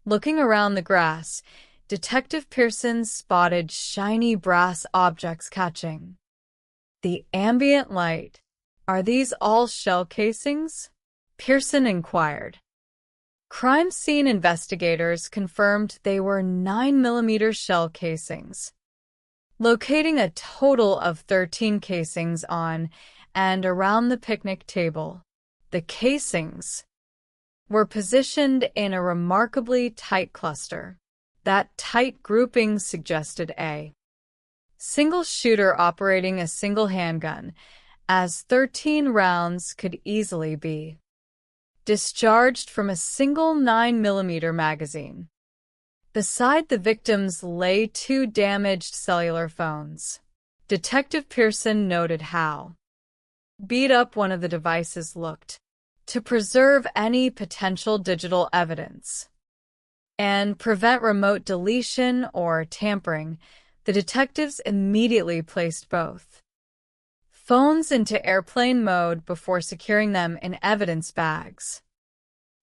Looking around the grass, Detective Pearson spotted shiny brass objects catching the ambient light. "Are these all shell casings?" Pearson inquired. Crime scene investigators confirmed they were 9mm shell casings, locating a total of 13 casings on and around the picnic table. The casings were positioned in a remarkably tight cluster. That tight grouping suggested a single shooter operating a single handgun, as 13 rounds could easily be discharged from a single 9mm magazine. Beside the victims lay 2 damaged cellular phones. Detective Pearson noted how beat up one of the devices looked. To preserve any potential digital evidence and prevent remote deletion or tampering, the detectives immediately placed both phones into airplane mode before securing them in evidence bags.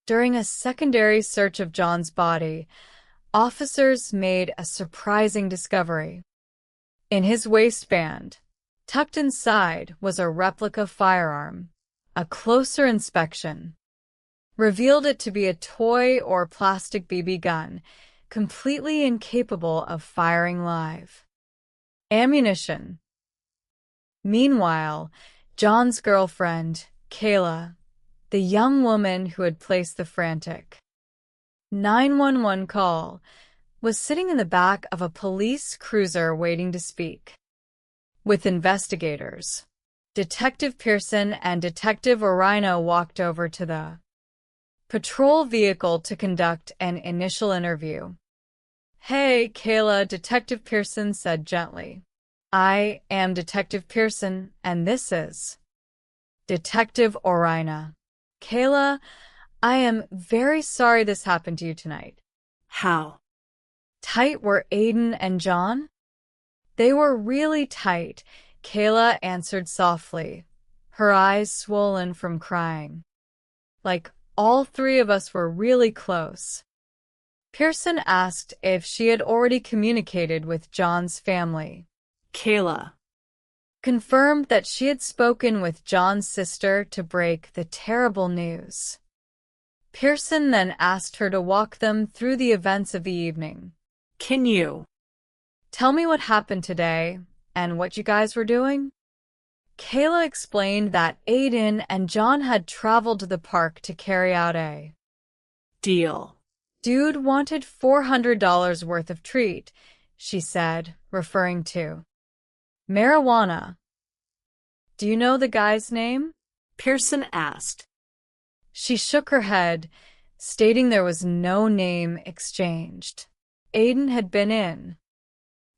During a secondary search of John's body, officers made a surprising discovery. In his waistband, tucked inside, was a replica firearm. A closer inspection revealed it to be a toy or plastic BB gun, completely incapable of firing live ammunition. Meanwhile, John's girlfriend, Kayla, the young woman who had placed the frantic 911 call, was sitting in the back of a police cruiser waiting to speak with investigators. Detective Pearson and Detective Orino walked over to the patrol vehicle to conduct an initial interview. "Hey, Kayla," Detective Pearson said gently. "I am Detective Pearson, and this is Detective Orina. Kayla, I am very sorry this happened to you tonight." How tight were Aiden and John? They were really tight, Kayla answered softly, her eyes swollen from crying. Like all three of us were really close. Pearson asked if she had already communicated with John's family. Kayla confirmed that she had spoken with John's sister to break the terrible news. Pearson then asked her to walk them through the events of the evening. "Can you tell me what happened today and what you guys were doing?" Kayla explained that Aiden and John had traveled to the park to carry out a deal. Dude wanted $400 worth of treat, she said, referring to marijuana. "Do you know the guy's name?" Pearson asked. She shook her head, stating there was no name exchanged. Aiden had been in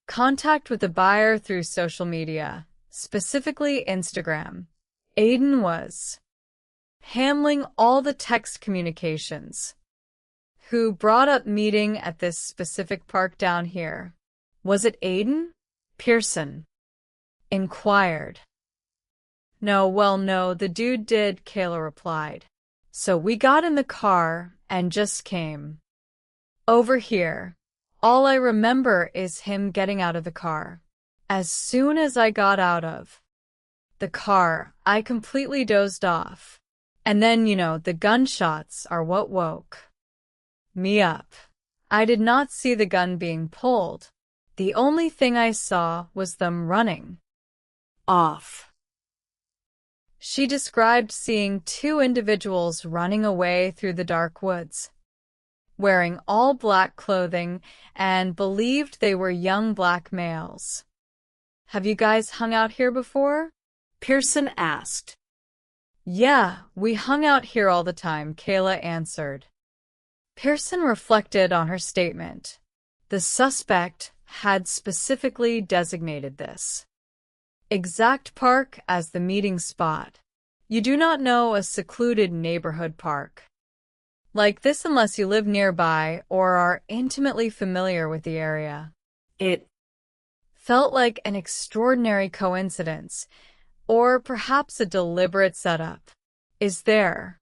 contact with the buyer through social media, specifically Instagram. Aiden was handling all the text communications. Who brought up meeting at this specific park down here? Was it Aiden? Pearson inquired. No, the dude did, Kayla replied. So we got in the car and just came over here. All I remember is him getting out of the car. As soon as I got out of the car, I completely dozed off. And then, the gunshots are what woke me up. I did not see the gun being pulled. The only thing I saw was them running off. She described seeing two individuals running away through the dark woods, wearing all black clothing, and believed they were young black males. "Have you guys hung out here before?" Pearson asked. "Yeah, we hung out here all the time," Kayla answered. Pearson reflected on her statement. The suspect had specifically designated this exact park as the meeting spot. You do not know a secluded neighborhood park like this unless you live nearby or are intimately familiar with the area. It felt like an extraordinary coincidence, or perhaps a deliberate setup. Is there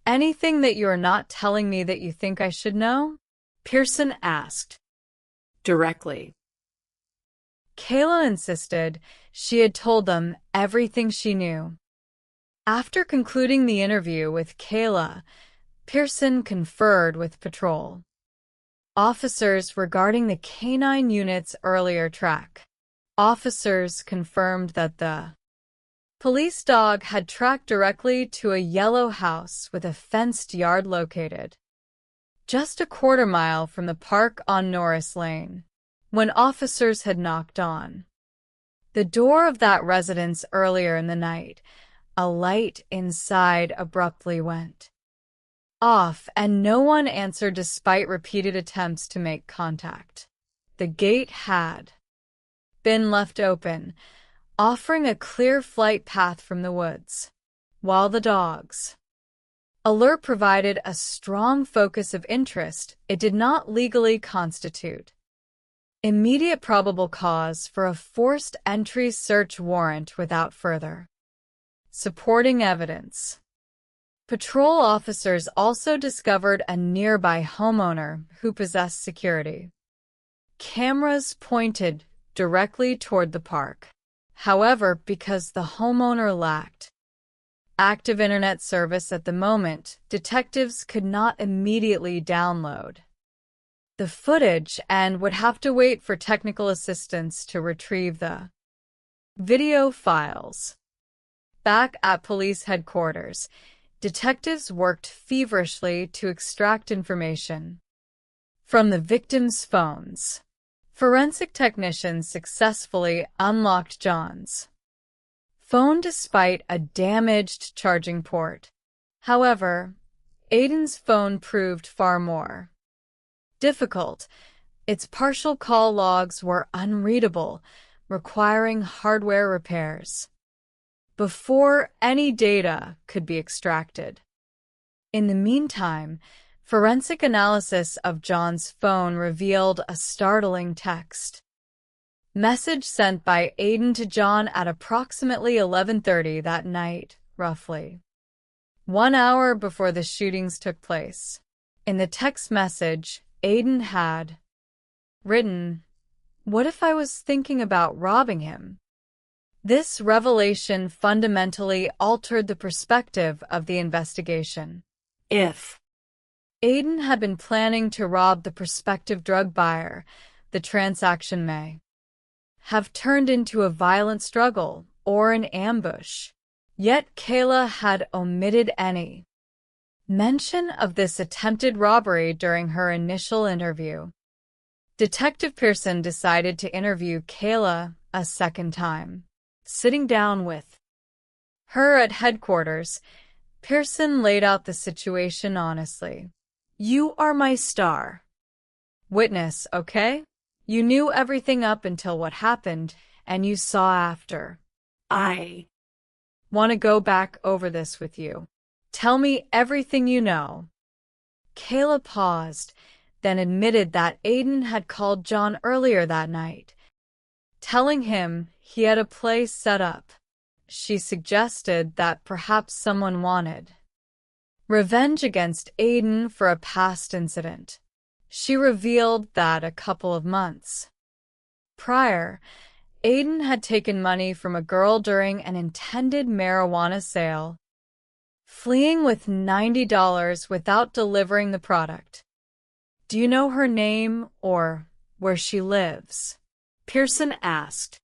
anything that you are not telling me that you think I should know? Pearson asked directly. Kayla insisted she had told them everything she knew. After concluding the interview with Kayla, Pearson conferred with patrol officers regarding the canine unit's earlier track. Officers confirmed that the police dog had tracked directly to a yellow house with a fenced yard located just a quarter mile from the park on Norris Lane. When officers had knocked on the door of that residence earlier in the night, a light inside abruptly went off and no one answered despite repeated attempts to make contact. The gate had been left open, offering a clear flight path from the woods, while the dog's alert provided a strong focus of interest. It did not legally constitute immediate probable cause for a forced entry search warrant without further supporting evidence. Patrol officers also discovered a nearby homeowner who possessed security cameras pointed directly toward the park. However, because the homeowner lacked active internet service at the moment, detectives could not immediately download the footage and would have to wait for technical assistance to retrieve the video files. Back at police headquarters, detectives worked feverishly to extract information from the victims' phones. Forensic technicians successfully unlocked John's phone despite a damaged charging port. However, Aiden's phone proved far more difficult. Its partial call logs were unreadable, requiring hardware repairs before any data could be extracted. In the meantime, forensic analysis of John's phone revealed a startling text message sent by Aiden to John at approximately 11:30 that night, roughly 1 hour before the shootings took place. In the text message, Aiden had written, "What if I was thinking about robbing him?" This revelation fundamentally altered the perspective of the investigation. If Aiden had been planning to rob the prospective drug buyer, the transaction may have turned into a violent struggle or an ambush. Yet Kayla had omitted any mention of this attempted robbery during her initial interview. Detective Pearson decided to interview Kayla a second time. Sitting down with her at headquarters, Pearson laid out the situation honestly. "You are my star witness, okay? You knew everything up until what happened, and you saw after. I want to go back over this with you. Tell me everything you know." Kayla paused, then admitted that Aiden had called John earlier that night, telling him he had a place set up. She suggested that perhaps someone wanted revenge against Aiden for a past incident. She revealed that a couple of months prior, Aiden had taken money from a girl during an intended marijuana sale, fleeing with $90 without delivering the product. "Do you know her name or where she lives?" Pearson asked.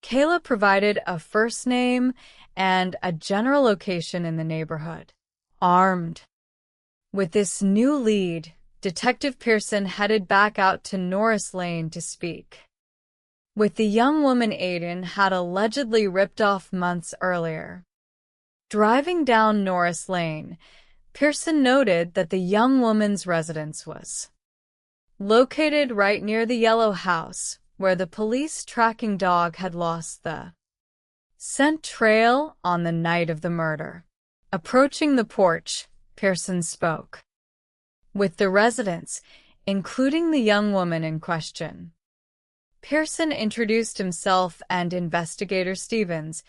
Kayla provided a first name and a general location in the neighborhood. Armed with this new lead, Detective Pearson headed back out to Norris Lane to speak with the young woman Aiden had allegedly ripped off months earlier. Driving down Norris Lane, Pearson noted that the young woman's residence was located right near the yellow house, where the police tracking dog had lost the scent trail on the night of the murder. Approaching the porch, Pearson spoke with the residents, including the young woman in question. Pearson introduced himself and Investigator Stevens,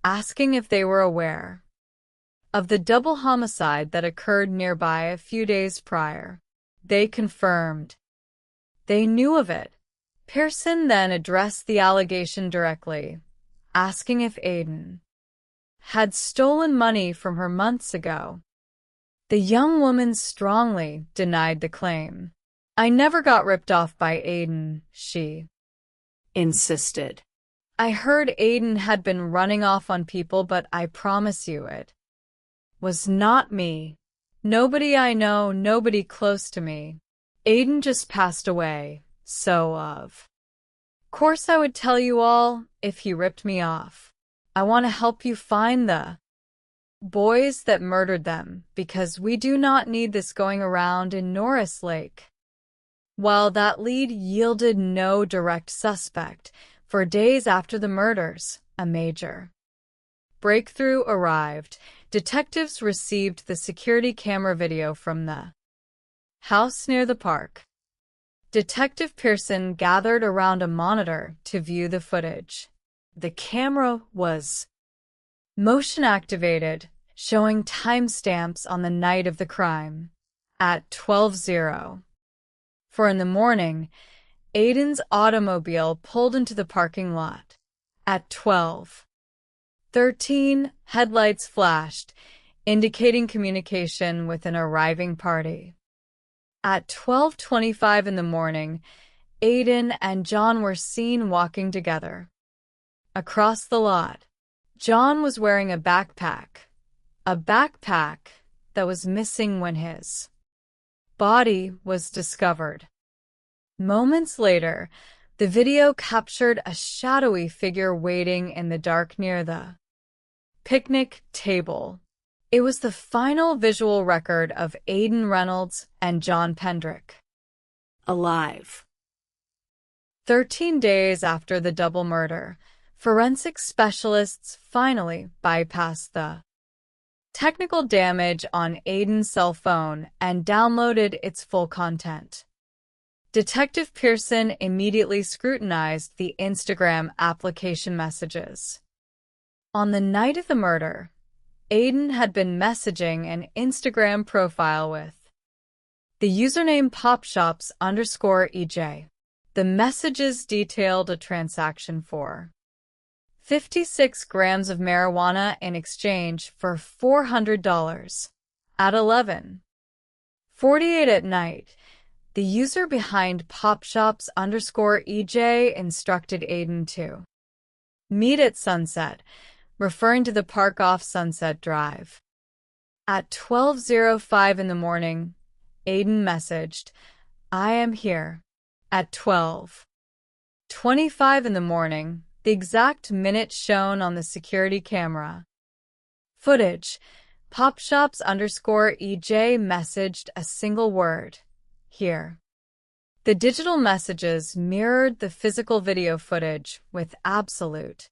asking if they were aware of the double homicide that occurred nearby a few days prior. They confirmed they knew of it. Pearson then addressed the allegation directly, asking if Aiden had stolen money from her months ago. The young woman strongly denied the claim. "I never got ripped off by Aiden," she insisted. "I heard Aiden had been running off on people, but I promise you it was not me. Nobody I know, nobody close to me. Aiden just passed away, so of course I would tell you all if he ripped me off. I want to help you find the boys that murdered them, because we do not need this going around in Norris Lake." While that lead yielded no direct suspect, for days after the murders, a major breakthrough arrived. Detectives received the security camera video from the house near the park. Detective Pearson gathered around a monitor to view the footage. The camera was motion-activated, showing timestamps on the night of the crime. At 12:04 in the morning, Aiden's automobile pulled into the parking lot. At 12:13, headlights flashed, indicating communication with an arriving party. At 12:25 in the morning, Aiden and John were seen walking together across the lot. John was wearing a backpack that was missing when his body was discovered. Moments later, The video captured a shadowy figure waiting in the dark near the picnic table. It was the final visual record of Aiden Reynolds and John Pendrick alive. 13 days after the double murder, forensic specialists finally bypassed the technical damage on Aiden's cell phone and downloaded its full content. Detective Pearson immediately scrutinized the Instagram application messages. On the night of the murder, Aiden had been messaging an Instagram profile with the username popshops_EJ. The messages detailed a transaction for 56 grams of marijuana in exchange for $400. At 11:48 at night, the user behind popshops_EJ instructed Aiden to meet at Sunset, referring to the park off Sunset Drive. At 12:05 in the morning, Aiden messaged, "I am here." At 12:25 in the morning, the exact minute shown on the security camera footage, popshops_EJ messaged a single word, "Here." The digital messages mirrored the physical video footage with absolute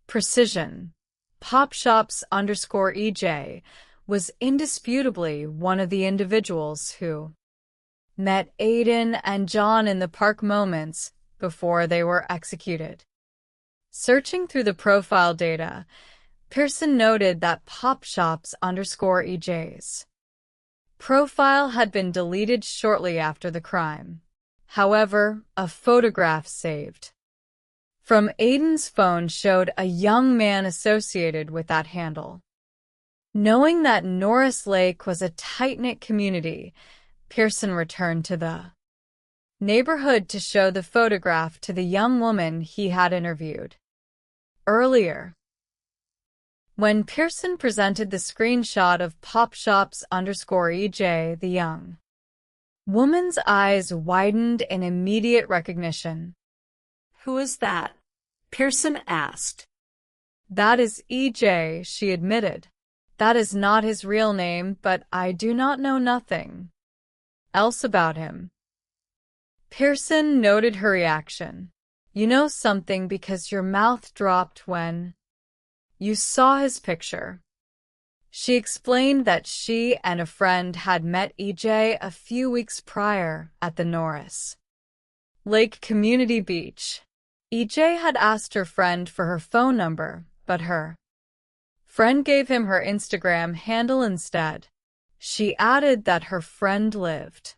precision. Popshops_EJ was indisputably one of the individuals who met Aiden and John in the park moments before they were executed. Searching through the profile data, Pearson noted that popshops_EJ's profile had been deleted shortly after the crime. However, a photograph saved from Aiden's phone showed a young man associated with that handle. Knowing that Norris Lake was a tight-knit community, Pearson returned to the neighborhood to show the photograph to the young woman he had interviewed earlier. When Pearson presented the screenshot of popshops_EJ, the young woman's eyes widened in immediate recognition. "Who is that?" Pearson asked. "That is EJ," she admitted. "That is not his real name, but I do not know nothing else about him." Pearson noted her reaction. "You know something because your mouth dropped when you saw his picture." She explained that she and a friend had met EJ a few weeks prior at the Norris Lake Community Beach. EJ had asked her friend for her phone number, but her friend gave him her Instagram handle instead. She added that her friend lived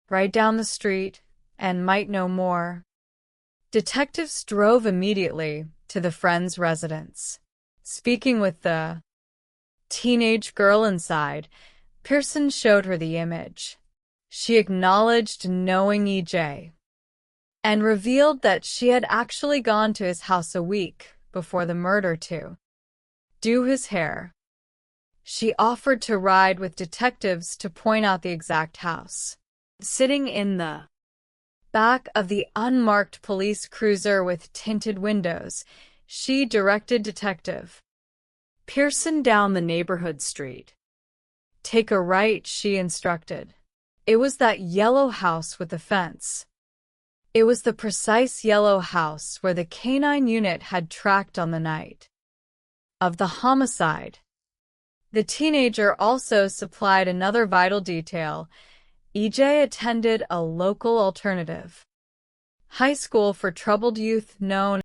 right down the street and might know more. Detectives drove immediately to the friend's residence. Speaking with the teenage girl inside, Pearson showed her the image. She acknowledged knowing EJ and revealed that she had actually gone to his house a week before the murder to do his hair. She offered to ride with detectives to point out the exact house. Sitting in the back of the unmarked police cruiser with tinted windows, she directed Detective Pearson down the neighborhood street. "Take a right," she instructed. It was that yellow house with the fence. It was the precise yellow house where the canine unit had tracked on the night of the homicide. The teenager also supplied another vital detail. EJ attended a local alternative high school for troubled youth known